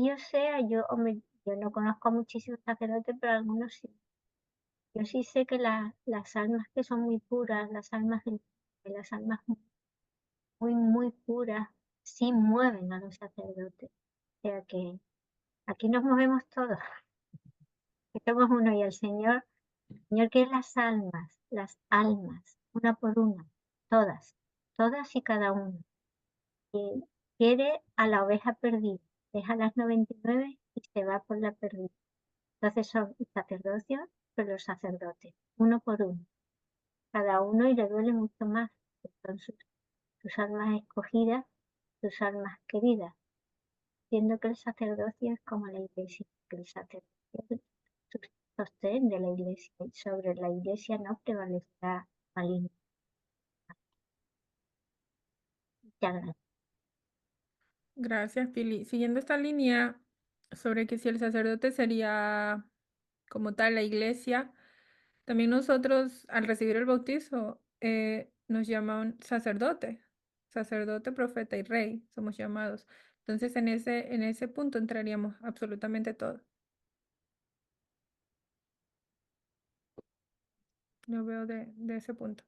hombre, yo no conozco a muchísimos sacerdotes, pero algunos sí. Yo sí sé que las almas que son muy puras, las almas las almas muy, muy puras, sí mueven a los sacerdotes. O sea que aquí nos movemos todos, que somos uno y el Señor que es las almas, una por una, todas y cada una. Y quiere a la oveja perdida, deja las 99 y se va por la perdida. Entonces son sacerdocios, pero los sacerdotes, uno por uno, cada uno y le duele mucho más, son sus almas escogidas, sus almas queridas, siendo que el sacerdocio es como la iglesia, que el sacerdocio es su sostén de la iglesia y sobre la iglesia no prevalecerá maligno. Muchas gracias. Gracias, Pili. Siguiendo esta línea sobre que si el sacerdote sería como tal la iglesia, también nosotros al recibir el bautizo nos llaman sacerdote, profeta y rey, somos llamados. Entonces en ese punto entraríamos absolutamente todos. Lo veo de ese punto.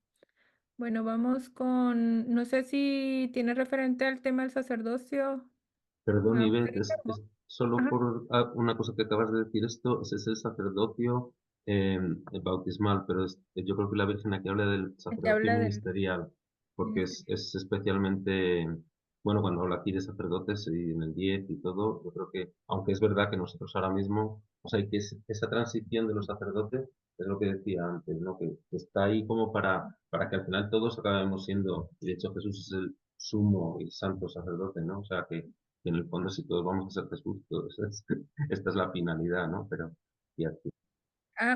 Bueno, vamos con, no sé si tiene referente al tema del sacerdocio. Perdón, José Ivette, Guillermo. solo Ajá. por una cosa que acabas de decir esto, ese es el sacerdocio bautismal, pero yo creo que la Virgen aquí habla del El que sacerdocio habla del ministerial, porque ministerio. es especialmente, bueno, cuando habla aquí de sacerdotes y en el 10 y todo, yo creo que, aunque es verdad que nosotros ahora mismo, o sea, que esa transición de los sacerdotes, es lo que decía antes, ¿no? Que está ahí como para que al final todos acabemos siendo, y de hecho Jesús es el sumo y santo sacerdote, ¿no? O sea, que en el fondo si todos vamos a ser Jesús, esta es la finalidad, ¿no? Pero, y aquí,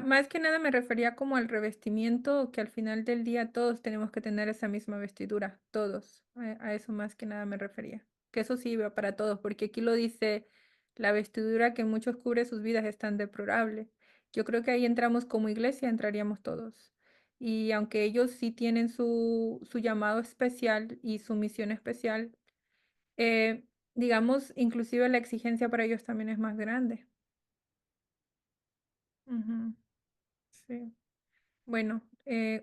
Más que nada me refería como al revestimiento, que al final del día todos tenemos que tener esa misma vestidura, todos. A eso más que nada me refería. Que eso sirve para todos, porque aquí lo dice, la vestidura que en muchos cubre sus vidas es tan deplorable. Yo creo que ahí entramos como iglesia, entraríamos todos. Y aunque ellos sí tienen su llamado especial y su misión especial, digamos, inclusive la exigencia para ellos también es más grande. Ujú, sí. Bueno,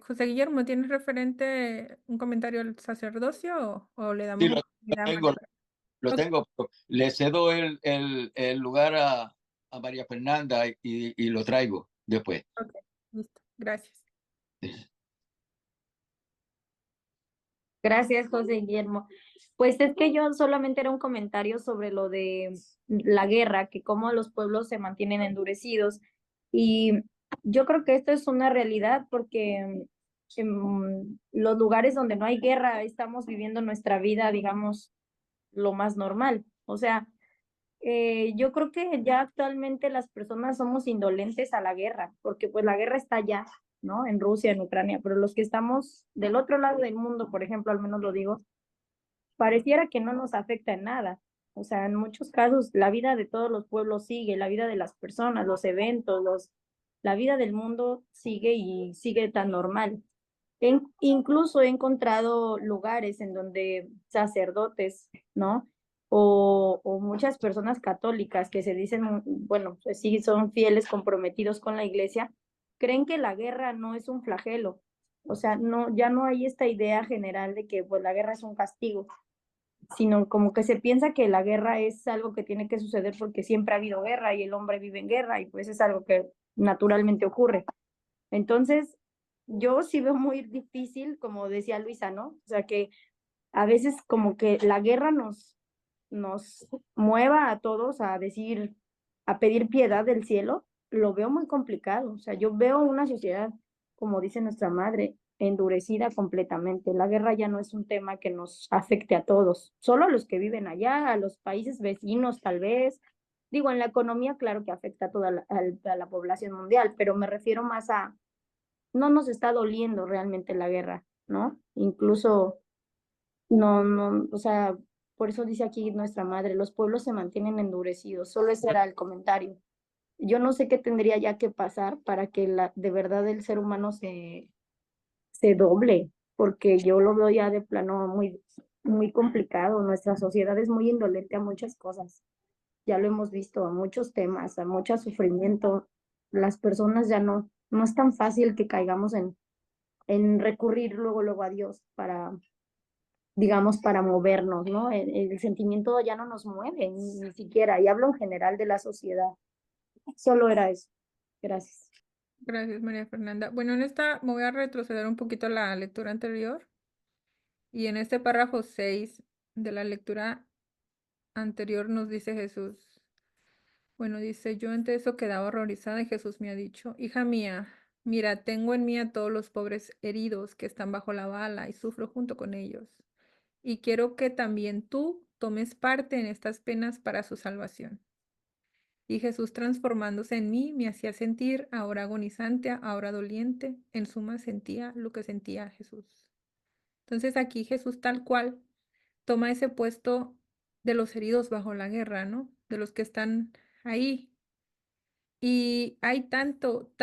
José Guillermo, ¿tienes referente un comentario al sacerdocio o le Sí, damos lo oportunidad a tengo, María? lo Ok, tengo. Pero le cedo el lugar a María Fernanda y lo traigo después. ok, listo, gracias. Gracias, José Guillermo. Pues es que yo solamente era un comentario sobre lo de la guerra, que cómo los pueblos se mantienen endurecidos. Y yo creo que esto es una realidad porque en los lugares donde no hay guerra estamos viviendo nuestra vida, digamos, lo más normal. O sea, Yo creo que ya actualmente las personas somos indolentes a la guerra, porque pues la guerra está allá, ¿no? En Rusia, en Ucrania, pero los que estamos del otro lado del mundo, por ejemplo, al menos lo digo, pareciera que no nos afecta en nada. O sea, en muchos casos la vida de todos los pueblos sigue, la vida de las personas, los eventos, la vida del mundo sigue y sigue tan normal. Incluso he encontrado lugares en donde sacerdotes, ¿no? O muchas personas católicas que se dicen, bueno, pues sí, son fieles, comprometidos con la iglesia, creen que la guerra no es un flagelo. O sea, no, ya no hay esta idea general de que pues la guerra es un castigo, sino como que se piensa que la guerra es algo que tiene que suceder porque siempre ha habido guerra y el hombre vive en guerra y pues es algo que naturalmente ocurre. Entonces, yo sí veo muy difícil, como decía Luisa, ¿no? O sea, que a veces como que la guerra nos mueva a todos a decir, a pedir piedad del cielo, lo veo muy complicado. O sea, yo veo una sociedad, como dice nuestra madre, endurecida completamente. La guerra ya no es un tema que nos afecte a todos, solo a los que viven allá, a los países vecinos tal vez. Digo, en la economía, claro que afecta a toda a la población mundial, pero me refiero más a, no nos está doliendo realmente la guerra, ¿no? Incluso, no, o sea, por eso dice aquí nuestra madre, los pueblos se mantienen endurecidos, solo ese era el comentario. Yo no sé qué tendría ya que pasar para que de verdad el ser humano se doble, porque yo lo veo ya de plano muy complicado. Nuestra sociedad es muy indolente a muchas cosas. Ya lo hemos visto, a muchos temas, a mucho sufrimiento. Las personas ya no es tan fácil que caigamos en recurrir luego a Dios para, digamos, para movernos, ¿no? El sentimiento ya no nos mueve, ni siquiera, y hablo en general de la sociedad. Solo era eso. Gracias. Gracias, María Fernanda. Bueno, en esta me voy a retroceder un poquito a la lectura anterior. Y en este párrafo 6 de la lectura anterior nos dice Jesús. Bueno, dice, yo ante eso quedaba horrorizada y Jesús me ha dicho, hija mía, mira, tengo en mí a todos los pobres heridos que están bajo la bala y sufro junto con ellos. Y quiero que también tú tomes parte en estas penas para su salvación. Y Jesús transformándose en mí me hacía sentir, ahora agonizante, ahora doliente, en suma sentía lo que sentía Jesús. Entonces aquí Jesús tal cual toma ese puesto de los heridos bajo la guerra, ¿no? De los que están ahí. Y hay tanto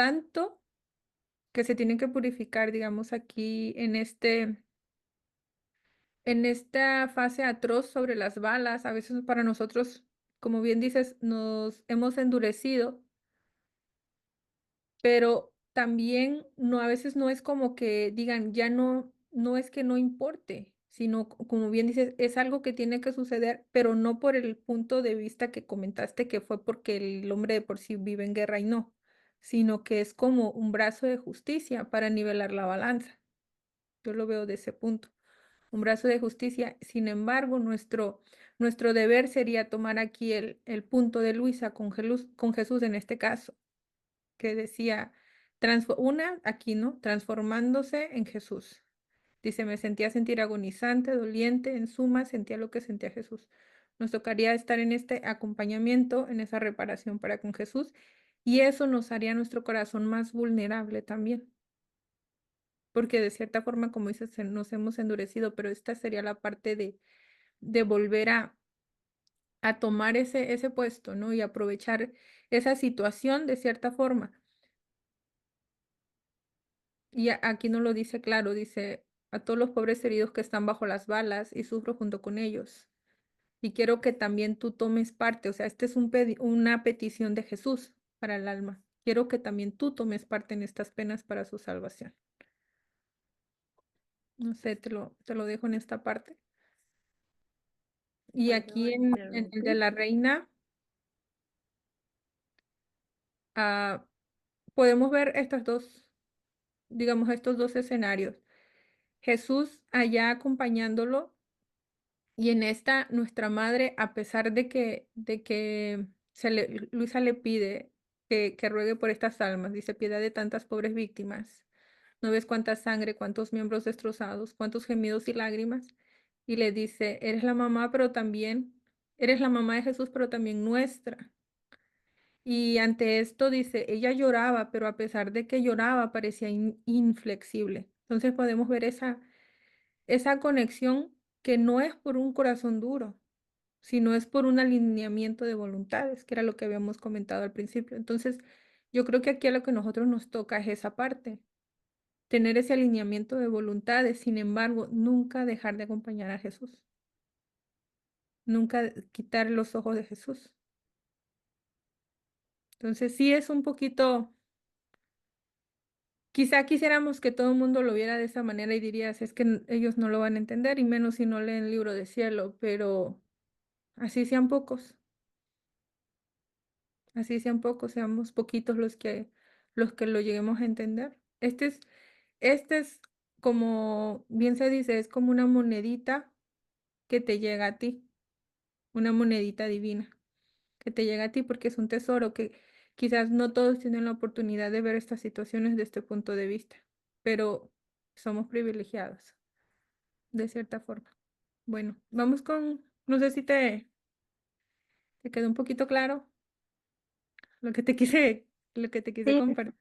que se tiene que purificar, digamos, aquí en esta fase atroz sobre las balas. A veces para nosotros, como bien dices, nos hemos endurecido, pero también no, a veces no es como que digan, ya no es que no importe, sino como bien dices, es algo que tiene que suceder, pero no por el punto de vista que comentaste que fue porque el hombre de por sí vive en guerra y no, sino que es como un brazo de justicia para nivelar la balanza. Yo lo veo de ese punto, un brazo de justicia. Sin embargo, nuestro deber sería tomar aquí el punto de Luisa con Jesús en este caso que decía, aquí, ¿no? Transformándose en Jesús. Dice, me sentía sentir agonizante, doliente, en suma, sentía lo que sentía Jesús. Nos tocaría estar en este acompañamiento, en esa reparación para con Jesús, y eso nos haría nuestro corazón más vulnerable también. Porque de cierta forma, como dices, nos hemos endurecido, pero esta sería la parte de volver a tomar ese puesto, ¿no? Y aprovechar esa situación de cierta forma. Y aquí no lo dice claro, dice a todos los pobres heridos que están bajo las balas y sufro junto con ellos. Y quiero que también tú tomes parte, o sea, esta es una petición de Jesús para el alma. Quiero que también tú tomes parte en estas penas para su salvación. No sé, te lo dejo en esta parte. Y aquí en el de la reina, podemos ver digamos, estos dos escenarios. Jesús allá acompañándolo. Y en esta, nuestra madre, a pesar de que Luisa le pide que ruegue por estas almas, dice, piedad de tantas pobres víctimas. ¿No ves cuánta sangre, cuántos miembros destrozados, cuántos gemidos y lágrimas? Y le dice, eres la mamá, pero también eres la mamá de Jesús, pero también nuestra. Y ante esto dice, ella lloraba, pero a pesar de que lloraba, parecía inflexible. Entonces podemos ver esa conexión que no es por un corazón duro, sino es por un alineamiento de voluntades, que era lo que habíamos comentado al principio. Entonces, yo creo que aquí a lo que nosotros nos toca es esa parte, tener ese alineamiento de voluntades, sin embargo, nunca dejar de acompañar a Jesús, nunca quitar los ojos de Jesús. Entonces, sí es un poquito, quizá quisiéramos que todo el mundo lo viera de esa manera y dirías, es que ellos no lo van a entender, y menos si no leen el libro de cielo, pero así sean pocos. Así sean pocos, seamos poquitos los que lo lleguemos a entender. Este es como bien se dice, es como una monedita que te llega a ti, una monedita divina que te llega a ti porque es un tesoro que quizás no todos tienen la oportunidad de ver estas situaciones desde este punto de vista, pero somos privilegiados de cierta forma. Bueno, vamos con, no sé si te quedó un poquito claro lo que te quise Sí, compartir.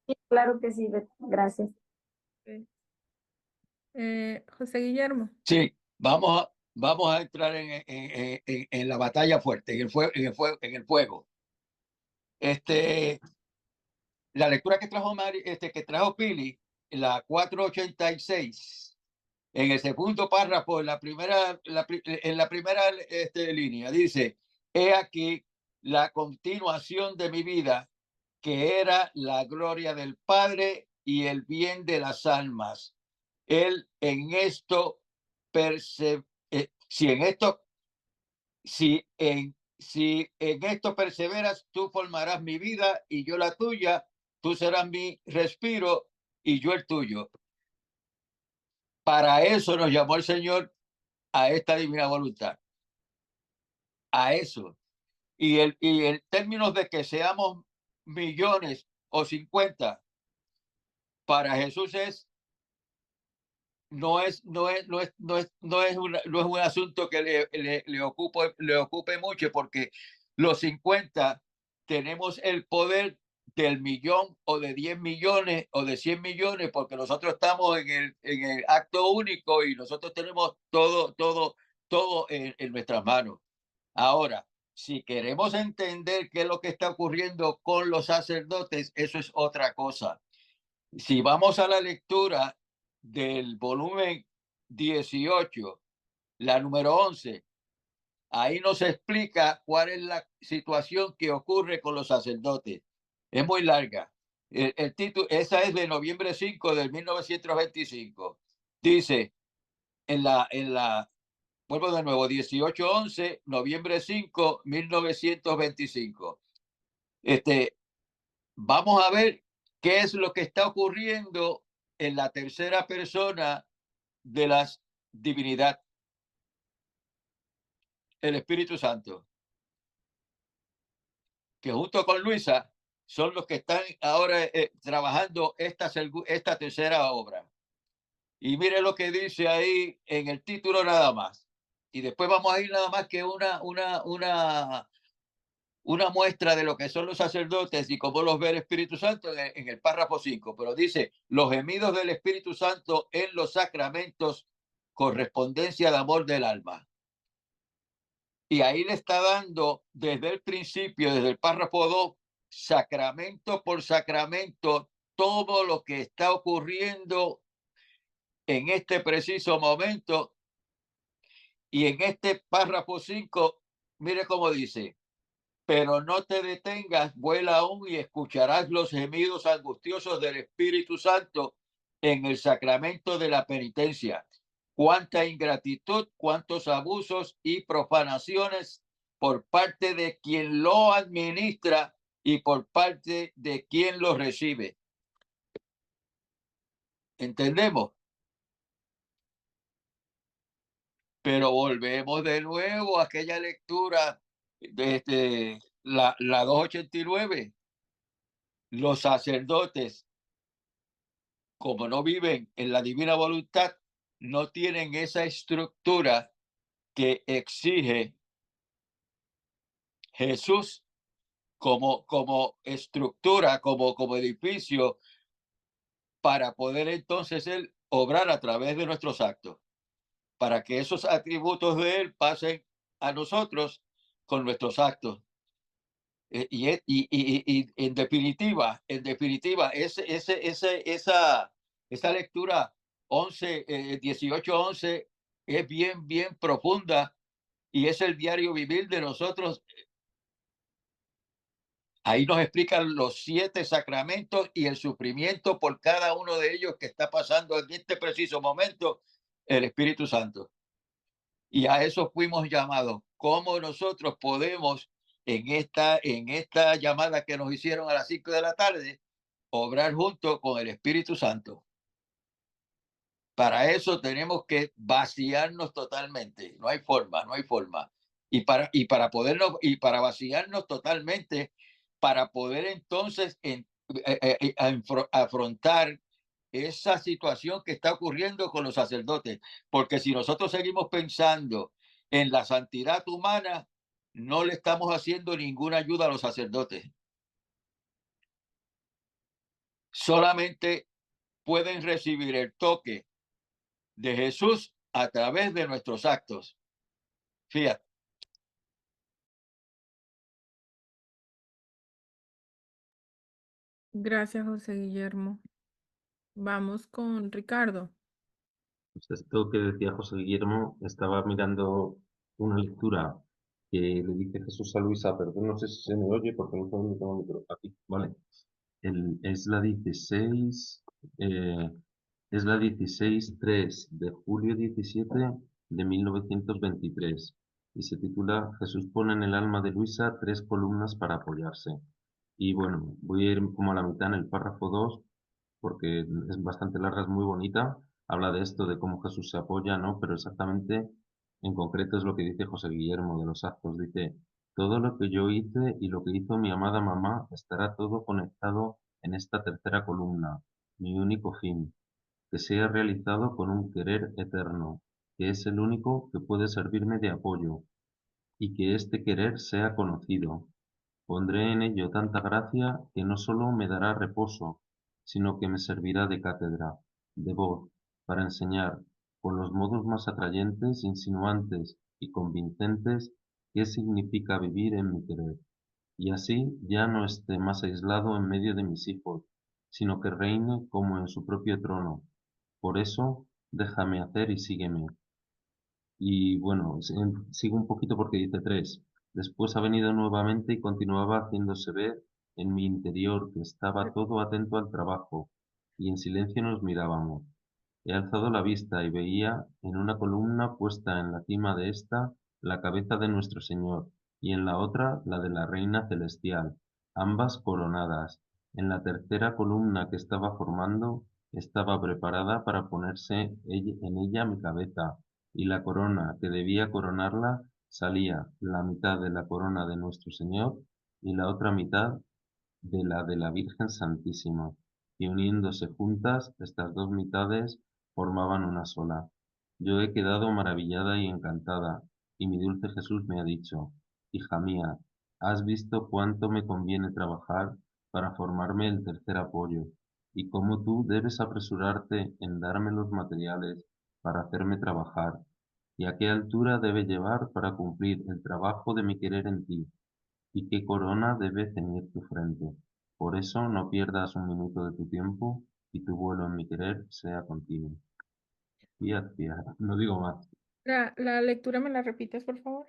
sí, claro que sí, gracias. José Guillermo. Sí, vamos a entrar en la batalla fuerte, en el fuego. La lectura que trajo que trajo Pili, la 486, en el segundo párrafo, en la primera línea, dice: he aquí la continuación de mi vida, que era la gloria del Padre y el bien de las almas. Él en esto si en esto perseveras, tú formarás mi vida y yo la tuya, tú serás mi respiro y yo el tuyo. Para eso nos llamó el Señor, a esta divina voluntad, a eso. Y en términos de que seamos millones o 50, para Jesús no es un asunto que le ocupe mucho, porque los 50 tenemos el poder del millón o de 10 millones o de 100 millones, porque nosotros estamos en el acto único y nosotros tenemos todo en nuestras manos. Ahora, si queremos entender qué es lo que está ocurriendo con los sacerdotes, eso es otra cosa. Si vamos a la lectura del volumen 18, la número 11, ahí nos explica cuál es la situación que ocurre con los sacerdotes. Es muy larga. El título, esa es de noviembre 5 del 1925. Dice, vuelvo de nuevo, 18-11, noviembre 5, 1925. Vamos a ver qué es lo que está ocurriendo en la tercera persona de la divinidad, el Espíritu Santo, que junto con Luisa son los que están ahora trabajando esta tercera obra. Y mire lo que dice ahí en el título nada más. Y después vamos a ir nada más que una muestra de lo que son los sacerdotes y cómo los ve el Espíritu Santo en el párrafo 5, pero dice: los gemidos del Espíritu Santo en los sacramentos, correspondencia de amor del alma. Y ahí le está dando desde el principio, desde el párrafo 2, sacramento por sacramento, todo lo que está ocurriendo en este preciso momento. Y en este párrafo 5, mire cómo dice: pero no te detengas, vuela aún y escucharás los gemidos angustiosos del Espíritu Santo en el sacramento de la penitencia. Cuánta ingratitud, cuántos abusos y profanaciones por parte de quien lo administra y por parte de quien lo recibe. ¿Entendemos? Pero volvemos de nuevo a aquella lectura de la 289. Los sacerdotes, como no viven en la divina voluntad, no tienen esa estructura que exige Jesús como estructura, como edificio, para poder entonces Él obrar a través de nuestros actos, para que esos atributos de Él pasen a nosotros con nuestros actos. Y en definitiva, esa lectura 18:11 es bien profunda y es el diario vivir de nosotros. Ahí nos explican los 7 sacramentos y el sufrimiento por cada uno de ellos que está pasando en este preciso momento el Espíritu Santo. Y a eso fuimos llamados. ¿Cómo nosotros podemos en esta llamada que nos hicieron a las 5 de la tarde obrar junto con el Espíritu Santo? Para eso tenemos que vaciarnos totalmente. No hay forma. Y para vaciarnos totalmente, para poder entonces afrontar esa situación que está ocurriendo con los sacerdotes. Porque si nosotros seguimos pensando en la santidad humana, no le estamos haciendo ninguna ayuda a los sacerdotes. Solamente pueden recibir el toque de Jesús a través de nuestros actos. Fíjate. Gracias, José Guillermo. Vamos con Ricardo. Pues esto que decía José Guillermo, estaba mirando una lectura que le dice Jesús a Luisa, perdón, no sé si se me oye porque no tengo micro. Aquí, vale. Es la 16, es la 16-3 de julio 17 de 1923 y se titula Jesús pone en el alma de Luisa 3 columnas para apoyarse. Y bueno, voy a ir como a la mitad en el párrafo 2 porque es bastante larga, es muy bonita. Habla de esto, de cómo Jesús se apoya, ¿no? Pero exactamente, en concreto es lo que dice José Guillermo de los actos. Dice, todo lo que yo hice y lo que hizo mi amada mamá estará todo conectado en esta tercera columna, mi único fin, que sea realizado con un querer eterno, que es el único que puede servirme de apoyo, y que este querer sea conocido. Pondré en ello tanta gracia que no sólo me dará reposo, sino que me servirá de cátedra, de voz, para enseñar, con los modos más atrayentes, insinuantes y convincentes, qué significa vivir en mi querer, y así ya no esté más aislado en medio de mis hijos, sino que reine como en su propio trono. Por eso, déjame hacer y sígueme. Y bueno, sigo un poquito porque dice 3. Después ha venido nuevamente y continuaba haciéndose ver en mi interior que estaba todo atento al trabajo, y en silencio nos mirábamos. He alzado la vista y veía en una columna puesta en la cima de esta la cabeza de nuestro Señor, y en la otra la de la Reina Celestial, ambas coronadas. En la tercera columna que estaba formando estaba preparada para ponerse en ella mi cabeza, y la corona que debía coronarla salía la mitad de la corona de nuestro Señor y la otra mitad de la Virgen Santísima, y uniéndose juntas, estas dos mitades formaban una sola. Yo he quedado maravillada y encantada, y mi dulce Jesús me ha dicho, hija mía, has visto cuánto me conviene trabajar para formarme el tercer apoyo, y cómo tú debes apresurarte en darme los materiales para hacerme trabajar, y a qué altura debe llevar para cumplir el trabajo de mi querer en ti, y qué corona debe ceñir tu frente. Por eso no pierdas un minuto de tu tiempo y tu vuelo en mi querer sea continuo. Fiat, fiat. No digo más. La lectura, ¿me la repites, por favor?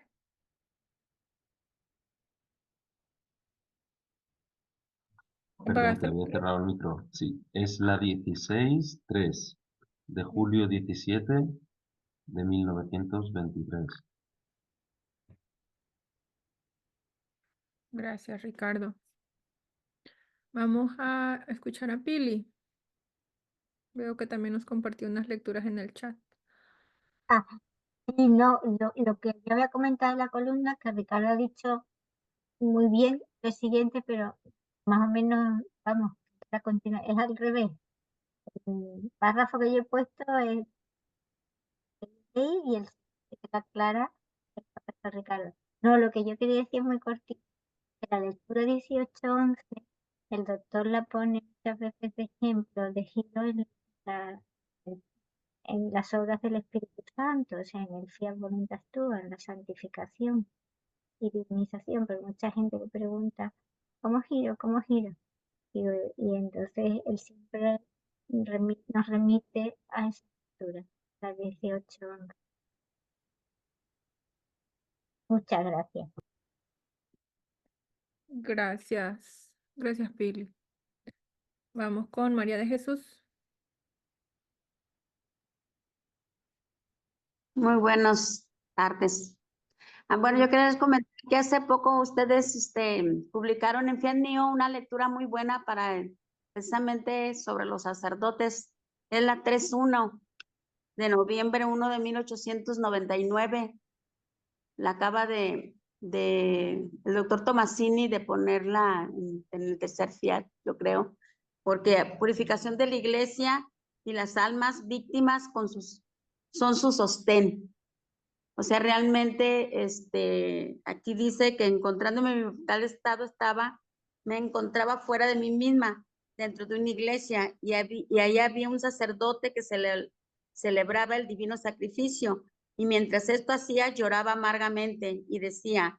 Perdón, que ¿Apagaste el había micro? cerrado el micro. Sí, es la 16-3 de julio 17 de 1923. Gracias, Ricardo. Vamos a escuchar a Pili. Veo que también nos compartió unas lecturas en el chat. Ah, y no, lo que yo había comentado en la columna, que Ricardo ha dicho muy bien lo siguiente, pero más o menos, vamos, es al revés. El párrafo que yo he puesto es el 6 y el que está clara el profesor Ricardo. No, lo que yo quería decir muy cortito, que la lectura 18:11, el doctor la pone muchas veces de ejemplo, de giro la- en las obras del Espíritu Santo, o sea, en el fiat voluntas tua, en la santificación y divinización, pero mucha gente le pregunta, ¿cómo giro? ¿Cómo giro? Y entonces él siempre nos remite a esa lectura, la 18:11. Muchas gracias. Gracias. Gracias, Pili. Vamos con María de Jesús. Muy buenas tardes. Bueno, yo quería les comentar que hace poco ustedes publicaron en Fiat Mío una lectura muy buena para precisamente sobre los sacerdotes. Es la 3.1 de noviembre 1 de 1899. La acaba de el doctor Tomasini de ponerla en el tercer Fiat, yo creo, porque purificación de la iglesia y las almas víctimas son su sostén. O sea, realmente, aquí dice que encontrándome en tal estado me encontraba fuera de mí misma, dentro de una iglesia, y ahí había un sacerdote que celebraba el divino sacrificio, y mientras esto hacía, lloraba amargamente y decía,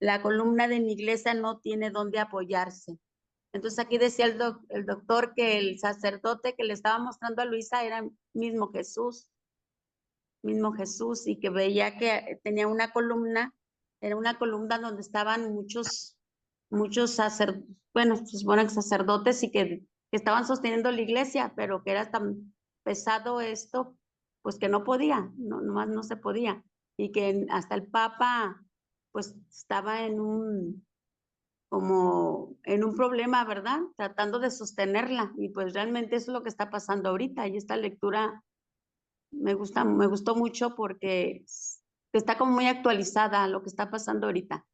la columna de mi iglesia no tiene dónde apoyarse. Entonces aquí decía el doctor que el sacerdote que le estaba mostrando a Luisa era mismo Jesús, y que veía que tenía una columna, era una columna donde estaban muchos sacerdotes y que estaban sosteniendo la iglesia, pero que era tan pesado esto, pues que no podía, nomás no se podía, y que hasta el Papa pues estaba como en un problema, ¿verdad? Tratando de sostenerla, y pues realmente eso es lo que está pasando ahorita, y esta lectura me gustó mucho porque está como muy actualizada a lo que está pasando ahorita.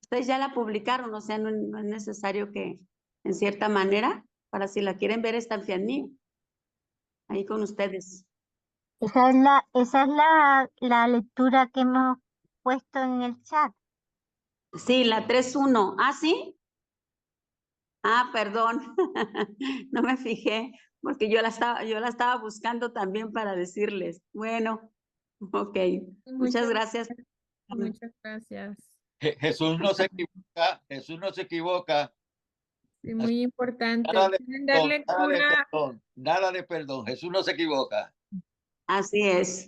Ustedes ya la publicaron, o sea, no es necesario que, en cierta manera, para si la quieren ver, está en Fiat Mío, ahí con ustedes. Esa es la lectura que hemos puesto en el chat. Sí, la 3.1. ¿Ah, sí? Ah, perdón, no me fijé, porque yo la estaba buscando también para decirles. Bueno, ok, muchas gracias. Muchas gracias. Jesús no se equivoca, Jesús no se equivoca. Sí, muy importante. Nada de ¿Quieren dar perdón, nada de lectura? perdón, nada de perdón. Jesús no se equivoca. Así es.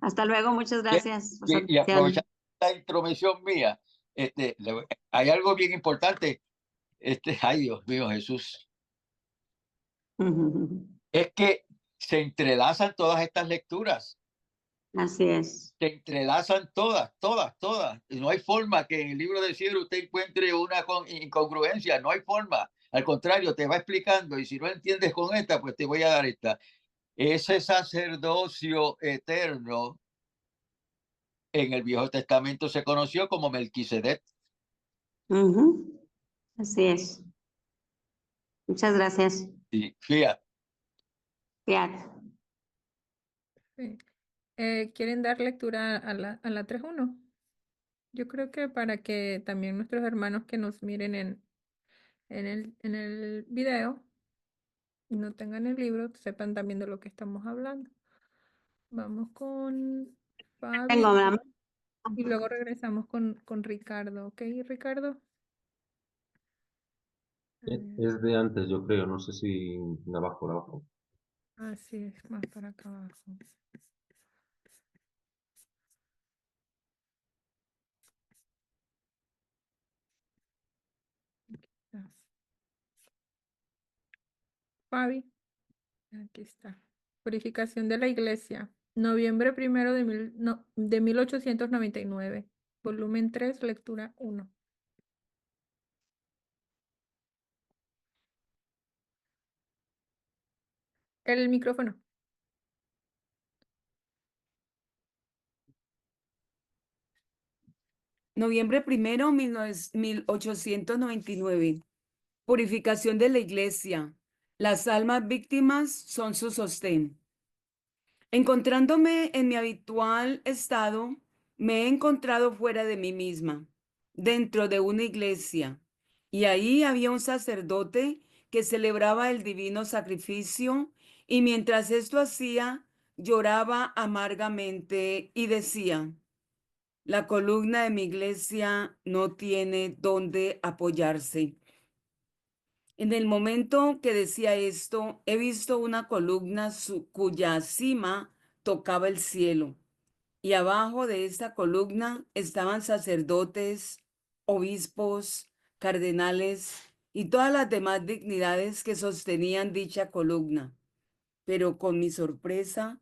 Hasta luego, muchas gracias por su Y atención. aprovechando la intromisión mía, hay algo bien importante. Ay, Dios mío, Jesús. Es que se entrelazan todas estas lecturas. Así es. Se entrelazan todas. Y no hay forma que en el libro del cielo usted encuentre una incongruencia, no hay forma. Al contrario, te va explicando y si no entiendes con esta, pues te voy a dar esta. Ese sacerdocio eterno en el Viejo Testamento se conoció como Melquisedec. Así es. Muchas gracias. Sí, fíjate. Sí. ¿Quieren dar lectura a la 3.1? Yo creo que para que también nuestros hermanos que nos miren en el video y no tengan el libro, sepan también de lo que estamos hablando. Vamos con Fabi Tengo la y luego regresamos con Ricardo. ¿Ok, Ricardo? Es de antes, yo creo, no sé si de abajo. Así es, más para acá abajo. Fabi, aquí está. Purificación de la Iglesia, noviembre 1 de 1899, volumen 3, lectura 1. El micrófono. Noviembre 1, 1899. Purificación de la iglesia. Las almas víctimas son su sostén. Encontrándome en mi habitual estado, me he encontrado fuera de mí misma, dentro de una iglesia, y ahí había un sacerdote que celebraba el divino sacrificio, y mientras esto hacía, lloraba amargamente y decía: la columna de mi iglesia no tiene dónde apoyarse. En el momento que decía esto, he visto una columna cuya cima tocaba el cielo, y abajo de esta columna estaban sacerdotes, obispos, cardenales y todas las demás dignidades que sostenían dicha columna. Pero con mi sorpresa,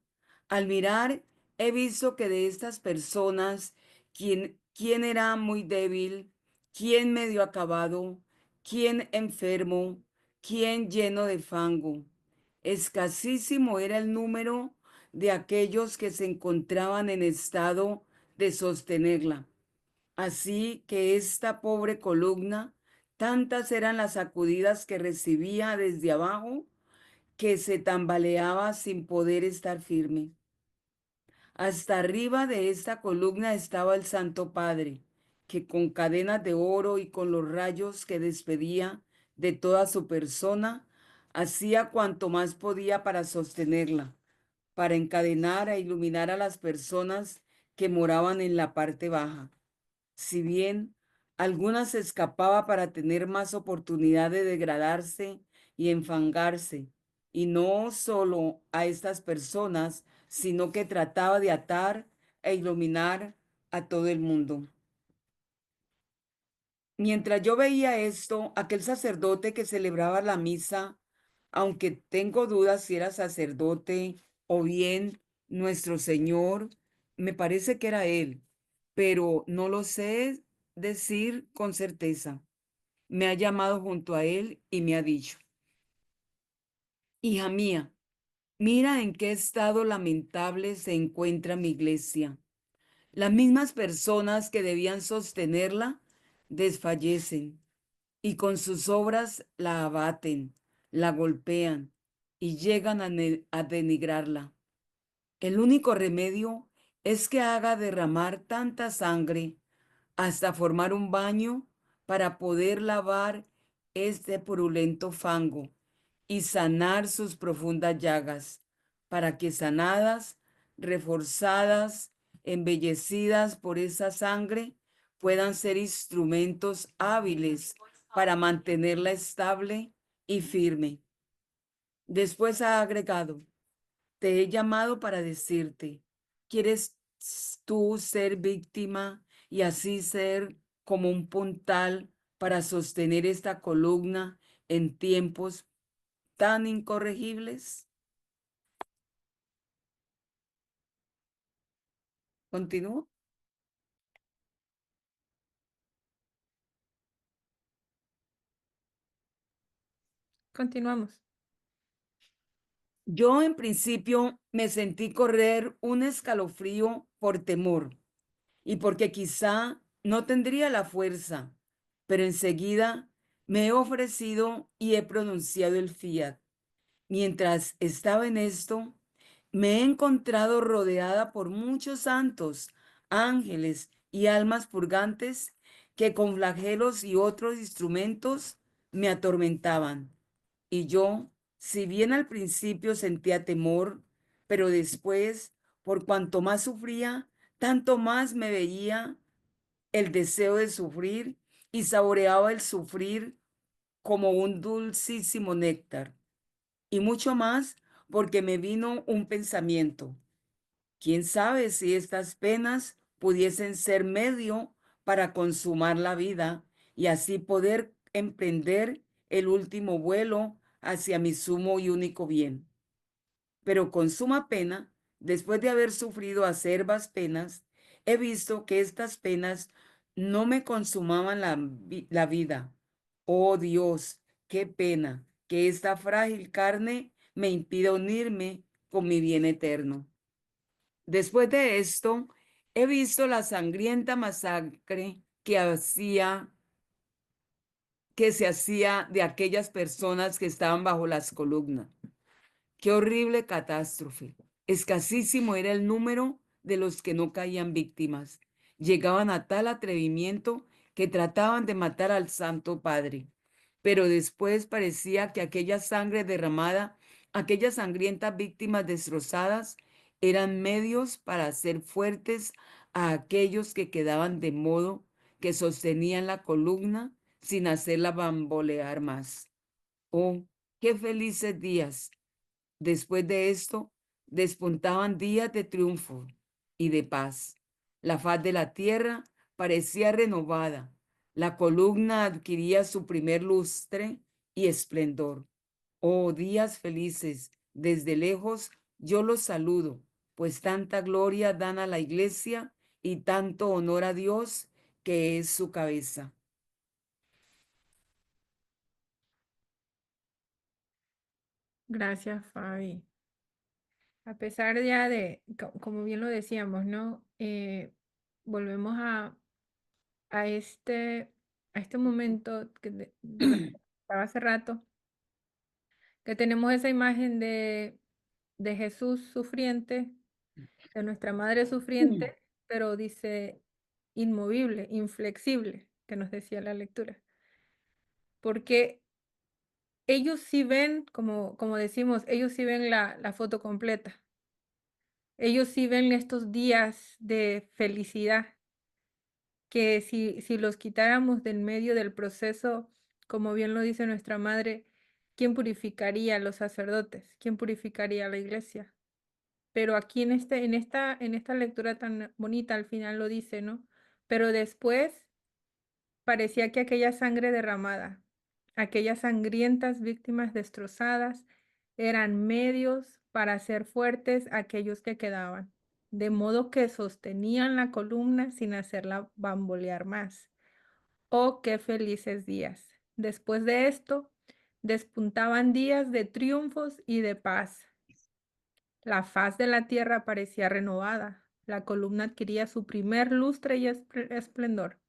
al mirar, he visto que de estas personas, quién era muy débil, quién medio acabado, quién enfermo, quién lleno de fango. Escasísimo era el número de aquellos que se encontraban en estado de sostenerla. Así que esta pobre columna, tantas eran las sacudidas que recibía desde abajo, que se tambaleaba sin poder estar firme. Hasta arriba de esta columna estaba el Santo Padre, que con cadenas de oro y con los rayos que despedía de toda su persona, hacía cuanto más podía para sostenerla, para encadenar e iluminar a las personas que moraban en la parte baja. Si bien algunas se escapaba para tener más oportunidad de degradarse y enfangarse, y no solo a estas personas, sino que trataba de atar e iluminar a todo el mundo. Mientras yo veía esto, aquel sacerdote que celebraba la misa, aunque tengo dudas si era sacerdote o bien nuestro Señor, me parece que era él, pero no lo sé decir con certeza. Me ha llamado junto a él y me ha dicho: hija mía, mira en qué estado lamentable se encuentra mi iglesia. Las mismas personas que debían sostenerla desfallecen y con sus obras la abaten, la golpean y llegan a denigrarla. El único remedio es que haga derramar tanta sangre hasta formar un baño para poder lavar este purulento fango y sanar sus profundas llagas, para que sanadas, reforzadas, embellecidas por esa sangre, puedan ser instrumentos hábiles para mantenerla estable y firme. Después ha agregado: te he llamado para decirte, ¿quieres tú ser víctima y así ser como un puntal para sostener esta columna en tiempos tan incorregibles? ¿Continúo? Continuamos. Yo en principio me sentí correr un escalofrío por temor y porque quizá no tendría la fuerza, pero enseguida me he ofrecido y he pronunciado el fiat. Mientras estaba en esto, me he encontrado rodeada por muchos santos, ángeles y almas purgantes que con flagelos y otros instrumentos me atormentaban. Y yo, si bien al principio sentía temor, pero después, por cuanto más sufría, tanto más me veía el deseo de sufrir y saboreaba el sufrir como un dulcísimo néctar. Y mucho más porque me vino un pensamiento: ¿quién sabe si estas penas pudiesen ser medio para consumar la vida y así poder emprender el último vuelo hacia mi sumo y único bien? Pero con suma pena, después de haber sufrido acerbas penas, he visto que estas penas no me consumaban la vida. Oh Dios, qué pena que esta frágil carne me impida unirme con mi bien eterno. Después de esto, he visto la sangrienta masacre que se hacía de aquellas personas que estaban bajo las columnas. Qué horrible catástrofe. Escasísimo era el número de los que no caían víctimas. llegaban a tal atrevimiento que trataban de matar al Santo Padre. Pero después parecía que aquella sangre derramada, aquellas sangrientas víctimas destrozadas, eran medios para hacer fuertes a aquellos que quedaban de modo que sostenían la columna sin hacerla bambolear más. Oh, qué felices días. Después de esto, despuntaban días de triunfo y de paz. La faz de la tierra parecía renovada. La columna adquiría su primer lustre y esplendor. Oh, días felices, desde lejos yo los saludo, pues tanta gloria dan a la iglesia y tanto honor a Dios, que es su cabeza. Gracias, Fabi. A pesar ya de, como bien lo decíamos, ¿no? Volvemos a este momento de lo que estaba hace rato, que tenemos esa imagen de Jesús sufriente, de nuestra madre sufriente, pero dice inmovible, inflexible, que nos decía la lectura. Porque ellos sí ven, como decimos, ellos sí ven la foto completa. Ellos sí ven estos días de felicidad, que si los quitáramos del medio del proceso, como bien lo dice nuestra madre, ¿quién purificaría a los sacerdotes? ¿Quién purificaría a la iglesia? Pero aquí en esta lectura tan bonita al final lo dice, ¿no? Pero después parecía que aquella sangre derramada, aquellas sangrientas víctimas destrozadas, eran medios para hacer fuertes a aquellos que quedaban, de modo que sostenían la columna sin hacerla bambolear más. Oh, qué felices días. Después de esto, despuntaban días de triunfos y de paz. La faz de la tierra parecía renovada. La columna adquiría su primer lustre y esplendor.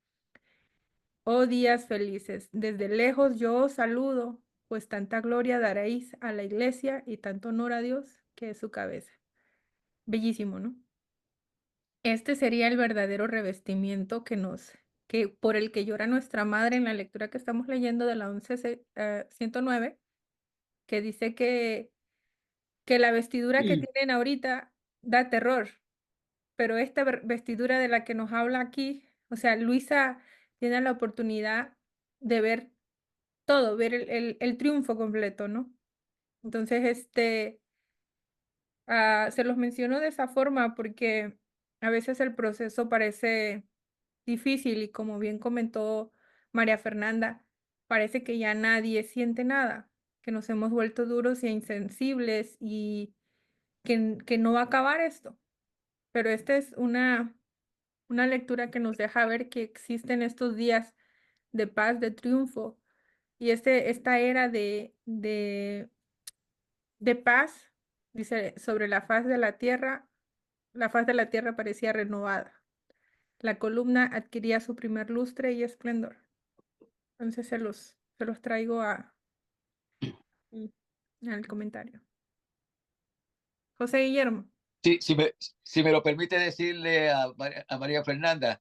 Oh días felices, desde lejos yo os saludo, pues tanta gloria daréis a la iglesia y tanto honor a Dios, que es su cabeza. Bellísimo, ¿no? Este sería el verdadero revestimiento por el que llora nuestra madre en la lectura que estamos leyendo de la 109, que dice que la vestidura que tienen ahorita da terror, pero esta vestidura de la que nos habla aquí, o sea, Luisa tiene la oportunidad de ver todo, ver el triunfo completo, ¿no? Entonces, se los menciono de esa forma porque a veces el proceso parece difícil y como bien comentó María Fernanda, parece que ya nadie siente nada, que nos hemos vuelto duros e insensibles y que no va a acabar esto. Pero esta es una lectura que nos deja ver que existen estos días de paz, de triunfo, y esta era de paz, dice, sobre la faz de la tierra parecía renovada. La columna adquiría su primer lustre y esplendor. Entonces se los traigo al comentario. José Guillermo. Sí, si me lo permite decirle a María Fernanda,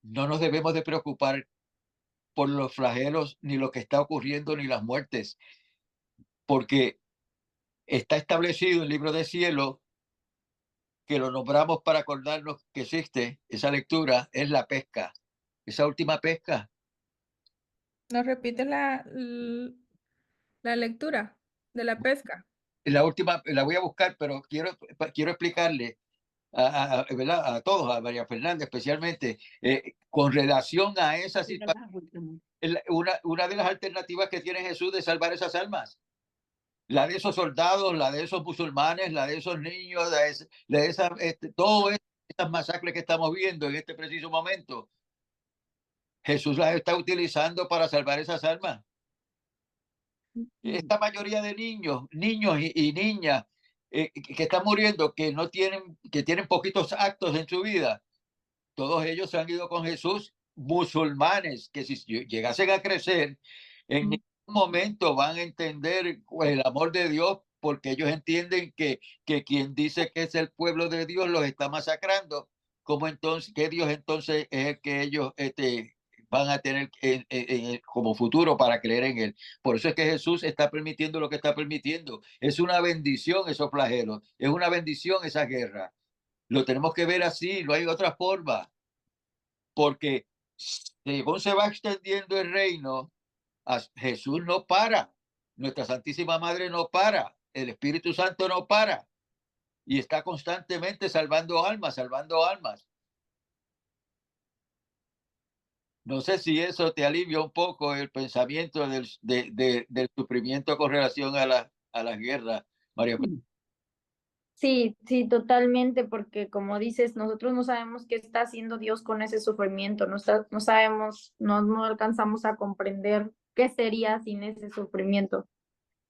no nos debemos de preocupar por los flagelos, ni lo que está ocurriendo, ni las muertes, porque está establecido en el libro de cielo, que lo nombramos para acordarnos que existe esa lectura, es la pesca, esa última pesca. ¿Nos repite la lectura de la pesca? La última, la voy a buscar, pero quiero explicarle ¿verdad? A todos, a María Fernanda especialmente, con relación a esa situación, una de las alternativas que tiene Jesús de salvar esas almas, la de esos soldados, la de esos musulmanes, la de esos niños, todas esas masacres que estamos viendo en este preciso momento, Jesús las está utilizando para salvar esas almas. Esta mayoría de niños y niñas que están muriendo, que tienen poquitos actos en su vida, todos ellos se han ido con Jesús, musulmanes, que si llegasen a crecer, en ningún momento van a entender el amor de Dios, porque ellos entienden que quien dice que es el pueblo de Dios los está masacrando, ¿cómo entonces, qué Dios entonces es el que ellos van a tener como futuro para creer en él? Por eso es que Jesús está permitiendo lo que está permitiendo. Es una bendición esos flagelos, es una bendición esa guerra. Lo tenemos que ver así, no hay otra forma, porque según se va extendiendo el reino, Jesús no para, nuestra Santísima Madre no para, el Espíritu Santo no para y está constantemente salvando almas, salvando almas. No sé si eso te alivia un poco el pensamiento del sufrimiento con relación a la guerra, María. Sí, sí, totalmente, porque como dices, nosotros no sabemos qué está haciendo Dios con ese sufrimiento, no sabemos, no alcanzamos a comprender qué sería sin ese sufrimiento.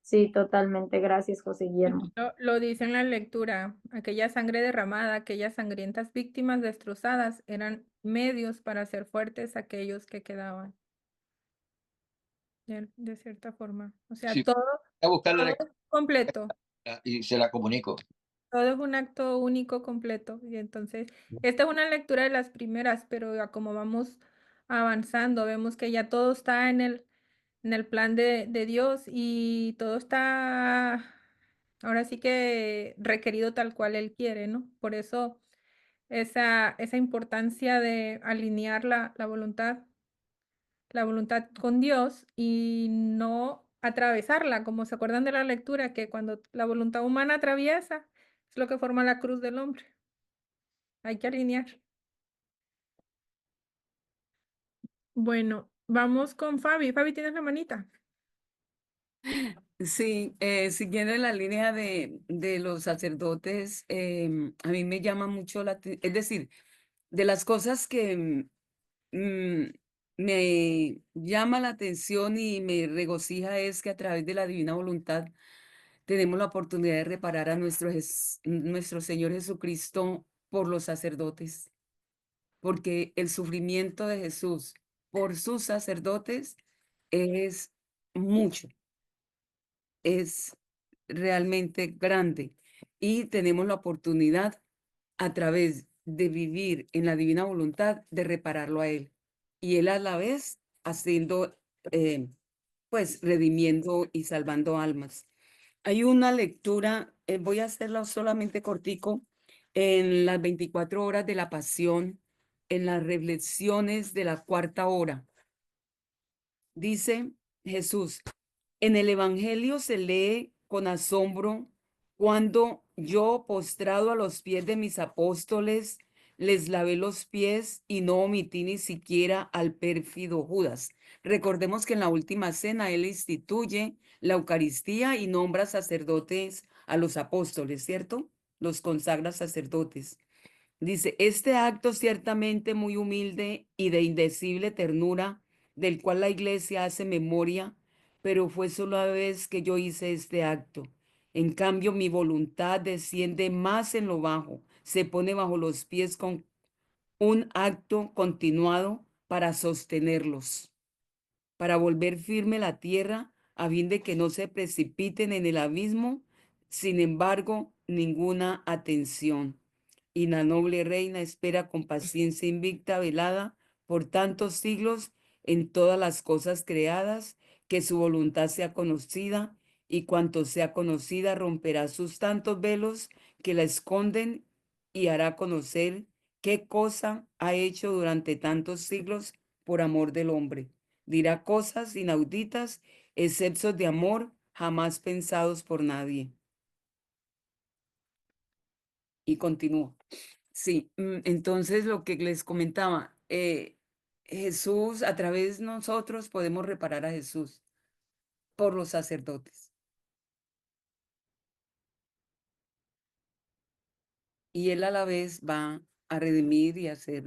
Sí, totalmente. Gracias, José Guillermo. Lo dice en la lectura, aquella sangre derramada, aquellas sangrientas víctimas destrozadas eran medios para hacer fuertes aquellos que quedaban. De cierta forma. O sea, Sí, todo, voy a buscar la todo es completo. lectura y se la comunico. Todo es un acto único, completo. Y entonces, esta es una lectura de las primeras, pero ya como vamos avanzando, vemos que ya todo está en el plan de Dios y todo está, ahora sí que requerido tal cual Él quiere, ¿no? Por eso esa importancia de alinear la voluntad con Dios y no atravesarla, como se acuerdan de la lectura, que cuando la voluntad humana atraviesa, es lo que forma la cruz del hombre. Hay que alinear. Bueno, vamos con Fabi. Fabi, ¿tienes la manita? Sí, siguiendo en la línea de los sacerdotes, a mí me llama mucho es decir, de las cosas que me llama la atención y me regocija es que a través de la divina voluntad tenemos la oportunidad de reparar a nuestro Señor Jesucristo por los sacerdotes, porque el sufrimiento de Jesús por sus sacerdotes es mucho, es realmente grande y tenemos la oportunidad a través de vivir en la divina voluntad de repararlo a Él y Él a la vez haciendo, pues redimiendo y salvando almas. Hay una lectura, voy a hacerla solamente cortico, en las 24 horas de la Pasión, en las reflexiones de la cuarta hora. Dice Jesús, en el Evangelio se lee con asombro cuando yo, postrado a los pies de mis apóstoles, les lavé los pies y no omití ni siquiera al pérfido Judas. Recordemos que en la última cena él instituye la Eucaristía y nombra sacerdotes a los apóstoles, ¿cierto? Los consagra sacerdotes. Dice, este acto ciertamente muy humilde y de indecible ternura, del cual la iglesia hace memoria, pero fue solo una vez que yo hice este acto. En cambio, mi voluntad desciende más en lo bajo, se pone bajo los pies con un acto continuado para sostenerlos, para volver firme la tierra, a fin de que no se precipiten en el abismo, sin embargo, ninguna atención. Y la noble reina espera con paciencia invicta, velada por tantos siglos en todas las cosas creadas, que su voluntad sea conocida, y cuanto sea conocida romperá sus tantos velos que la esconden y hará conocer qué cosa ha hecho durante tantos siglos por amor del hombre. Dirá cosas inauditas, excesos de amor jamás pensados por nadie. Y continúa. Sí, entonces lo que les comentaba, Jesús, a través de nosotros podemos reparar a Jesús por los sacerdotes. Y Él a la vez va a redimir y hacer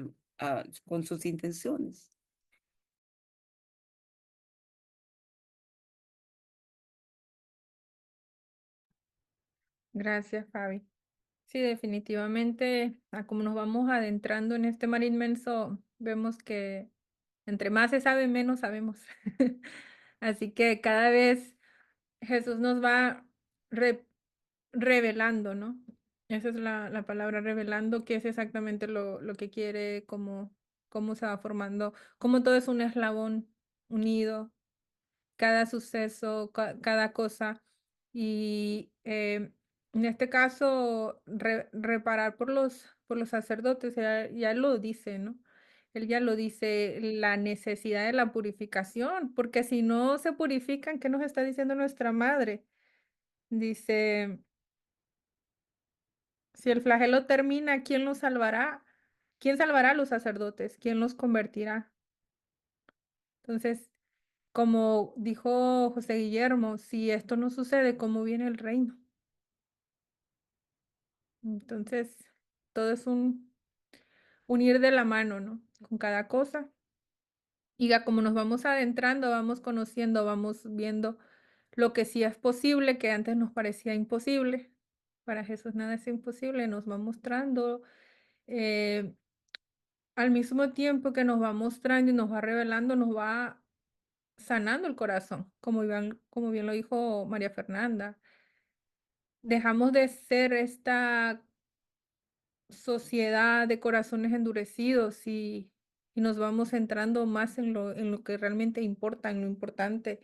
con sus intenciones. Gracias, Fabi. Sí, definitivamente, como nos vamos adentrando en este mar inmenso, vemos que entre más se sabe, menos sabemos. Así que cada vez Jesús nos va revelando, ¿no? Esa es la palabra, revelando que es exactamente lo que quiere, cómo se va formando, cómo todo es un eslabón unido, cada suceso, cada cosa. Y en este caso, reparar por los sacerdotes, ya lo dice, ¿no? Él ya lo dice, la necesidad de la purificación, porque si no se purifican, ¿qué nos está diciendo nuestra madre? Dice, si el flagelo termina, ¿quién los salvará? ¿Quién salvará a los sacerdotes? ¿Quién los convertirá? Entonces, como dijo José Guillermo, si esto no sucede, ¿cómo viene el reino? Entonces, todo es un ir de la mano, ¿no? Con cada cosa. Y ya como nos vamos adentrando, vamos conociendo, vamos viendo lo que sí es posible, que antes nos parecía imposible. Para Jesús nada es imposible, nos va mostrando. eh, Al mismo tiempo que nos va mostrando y nos va revelando, nos va sanando el corazón, como bien lo dijo María Fernanda. Dejamos de ser esta sociedad de corazones endurecidos y nos vamos centrando más en lo que realmente importa, en lo importante,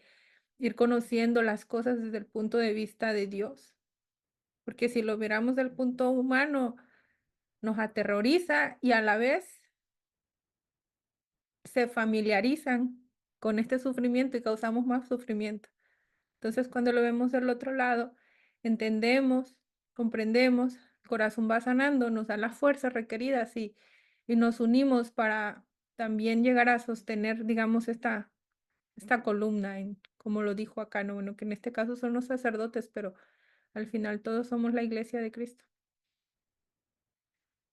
ir conociendo las cosas desde el punto de vista de Dios. Porque si lo miramos del punto humano, nos aterroriza y a la vez se familiarizan con este sufrimiento y causamos más sufrimiento. Entonces, cuando lo vemos del otro lado, entendemos, comprendemos, el corazón va sanando, nos da las fuerzas requeridas y nos unimos para también llegar a sostener, digamos, esta columna, como lo dijo acá, ¿no? Bueno, que en este caso son los sacerdotes, pero al final todos somos la iglesia de Cristo.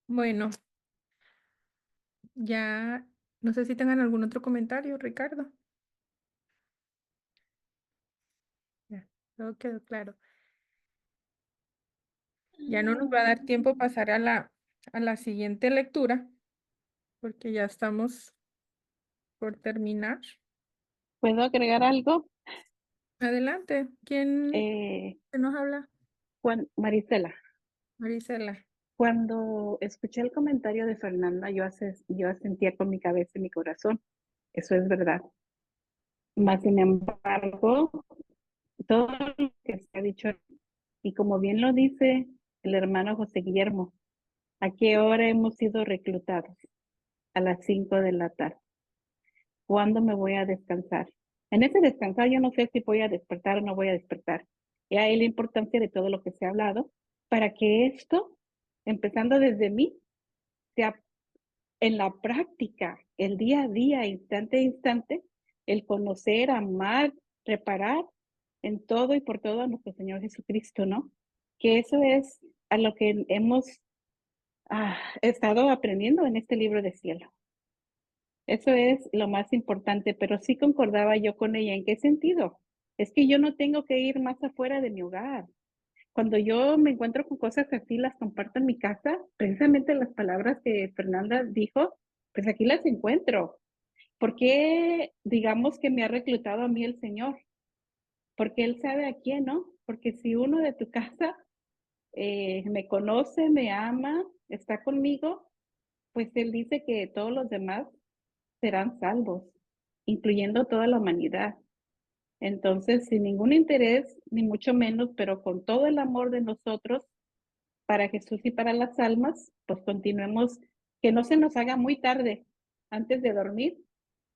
Bueno, ya no sé si tengan algún otro comentario, Ricardo. Ya, todo quedó claro. Ya no nos va a dar tiempo pasar a la siguiente lectura, porque ya estamos por terminar. ¿Puedo agregar algo? Adelante, ¿quién Eh, nos habla? Marisela, Marisela. cuando escuché el comentario de Fernanda, yo sentía con mi cabeza y mi corazón. Eso es verdad. Más sin embargo, todo lo que se ha dicho, y como bien lo dice el hermano José Guillermo, ¿a qué hora hemos sido reclutados? A las 5 de la tarde. ¿Cuándo me voy a descansar? En ese descansar yo no sé si voy a despertar o no voy a despertar. Y ahí la importancia de todo lo que se ha hablado para que esto, empezando desde mí, sea en la práctica, el día a día, instante a instante, el conocer, amar, reparar en todo y por todo a nuestro Señor Jesucristo, ¿no? Que eso es a lo que hemos estado aprendiendo en este libro de cielo. Eso es lo más importante, pero sí concordaba yo con ella. ¿En qué sentido? Es que yo no tengo que ir más afuera de mi hogar. Cuando yo me encuentro con cosas así, las comparto en mi casa, precisamente las palabras que Fernanda dijo, pues aquí las encuentro. ¿Por qué digamos que me ha reclutado a mí el Señor? Porque Él sabe a quién, ¿no? Porque si uno de tu casa me conoce, me ama, está conmigo, pues Él dice que todos los demás serán salvos, incluyendo toda la humanidad. Entonces, sin ningún interés, ni mucho menos, pero con todo el amor de nosotros para Jesús y para las almas, pues continuemos, que no se nos haga muy tarde antes de dormir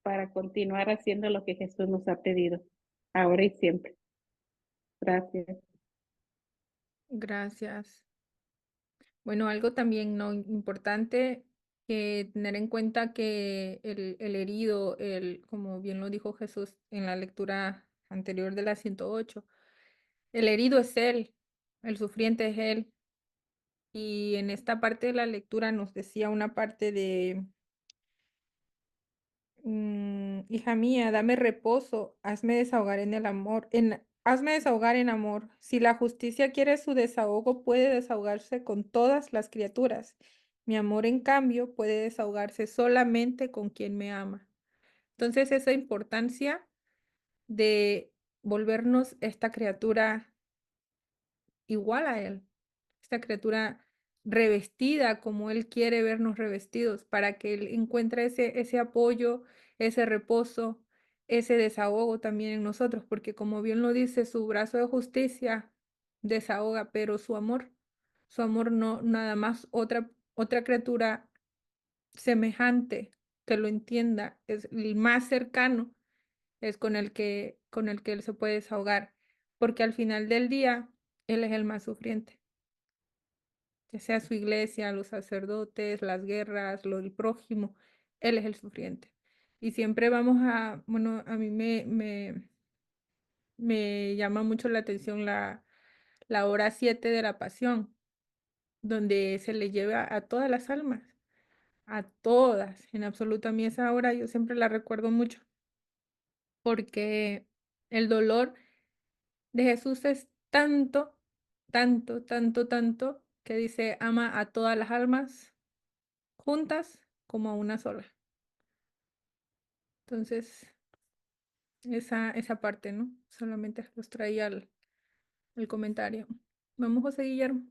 para continuar haciendo lo que Jesús nos ha pedido, ahora y siempre. Gracias. Gracias. Bueno, algo también no importante que tener en cuenta que el herido, como bien lo dijo Jesús en la lectura anterior de la 108, el herido es él, el sufriente es él. Y en esta parte de la lectura nos decía una parte de, hija mía, dame reposo, hazme desahogar en el amor, hazme desahogar en amor. Si la justicia quiere su desahogo, puede desahogarse con todas las criaturas. Mi amor, en cambio, puede desahogarse solamente con quien me ama. Entonces, esa importancia de volvernos esta criatura igual a él, esta criatura revestida como Él quiere vernos revestidos, para que Él encuentre ese apoyo, ese reposo, ese desahogo también en nosotros, porque como bien lo dice, su brazo de justicia desahoga, pero su amor no, nada más otra criatura semejante que lo entienda, es el más cercano, es con el que Él se puede desahogar, porque al final del día, Él es el más sufriente. Ya sea su iglesia, los sacerdotes, las guerras, lo del prójimo, Él es el sufriente. Y siempre vamos bueno, a mí me llama mucho la atención la hora 7 de la Pasión, donde se le lleva a todas las almas, a todas, en absoluto. A mí esa hora yo siempre la recuerdo mucho, porque el dolor de Jesús es tanto, tanto, tanto, tanto, que dice, ama a todas las almas juntas como a una sola. Entonces, esa parte, ¿no? Solamente los traía el comentario. Vamos, José Guillermo.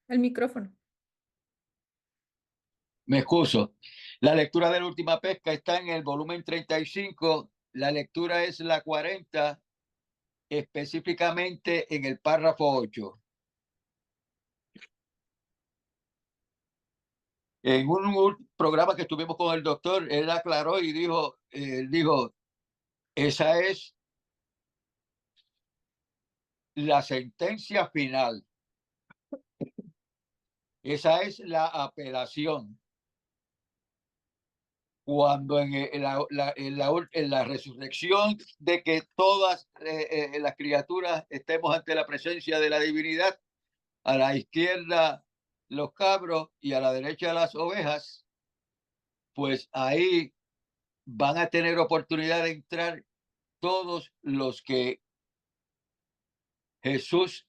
El micrófono. Me excuso. La lectura de la última pesca está en el volumen 35. La lectura es la 40, específicamente en el párrafo 8. En un programa que estuvimos con el doctor, él aclaró y dijo, esa es la sentencia final. Esa es la apelación. Cuando en la resurrección de que todas las criaturas estemos ante la presencia de la divinidad, a la izquierda los cabros y a la derecha las ovejas, pues ahí van a tener oportunidad de entrar todos los que Jesús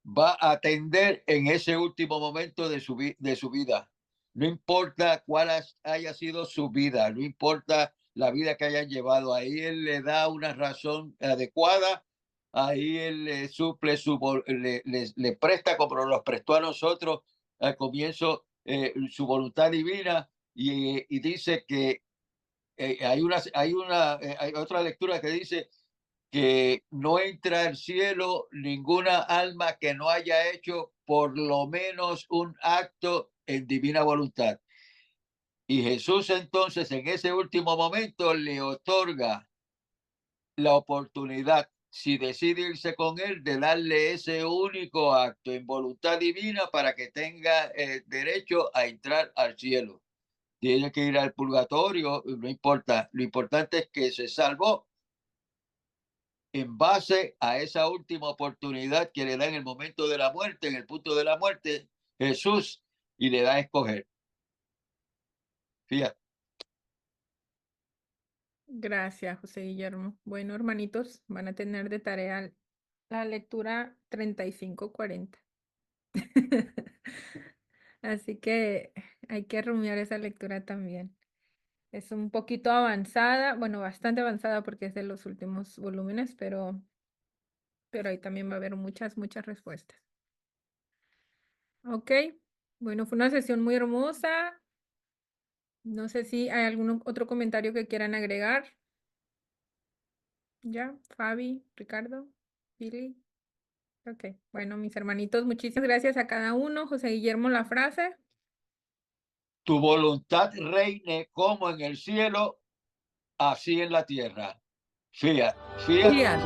va a atender en ese último momento de su vida. No importa cuál haya sido su vida, no importa la vida que hayan llevado, ahí Él le da una razón adecuada, ahí Él le suple, le presta como nos prestó a nosotros al comienzo su voluntad divina y dice que hay otra lectura que dice que no entra al cielo ninguna alma que no haya hecho por lo menos un acto en divina voluntad. Y Jesús entonces en ese último momento le otorga la oportunidad, si decide irse con él, de darle ese único acto en voluntad divina para que tenga derecho a entrar al cielo. Tiene que ir al purgatorio, no importa. Lo importante es que se salvó en base a esa última oportunidad que le da en el momento de la muerte, en el punto de la muerte, Jesús, y le da a escoger. Fíjate. Gracias, José Guillermo. Bueno, hermanitos, van a tener de tarea la lectura 35-40. Así que hay que rumiar esa lectura también. Es un poquito avanzada, bueno, bastante avanzada porque es de los últimos volúmenes, pero ahí también va a haber muchas respuestas. Ok, bueno, fue una sesión muy hermosa. No sé si hay algún otro comentario que quieran agregar. ¿Ya? Fabi, Ricardo, Billy. Ok, bueno, mis hermanitos, muchísimas gracias a cada uno. José Guillermo, la frase. Tu voluntad reine como en el cielo, así en la tierra. Fiat. Fiat.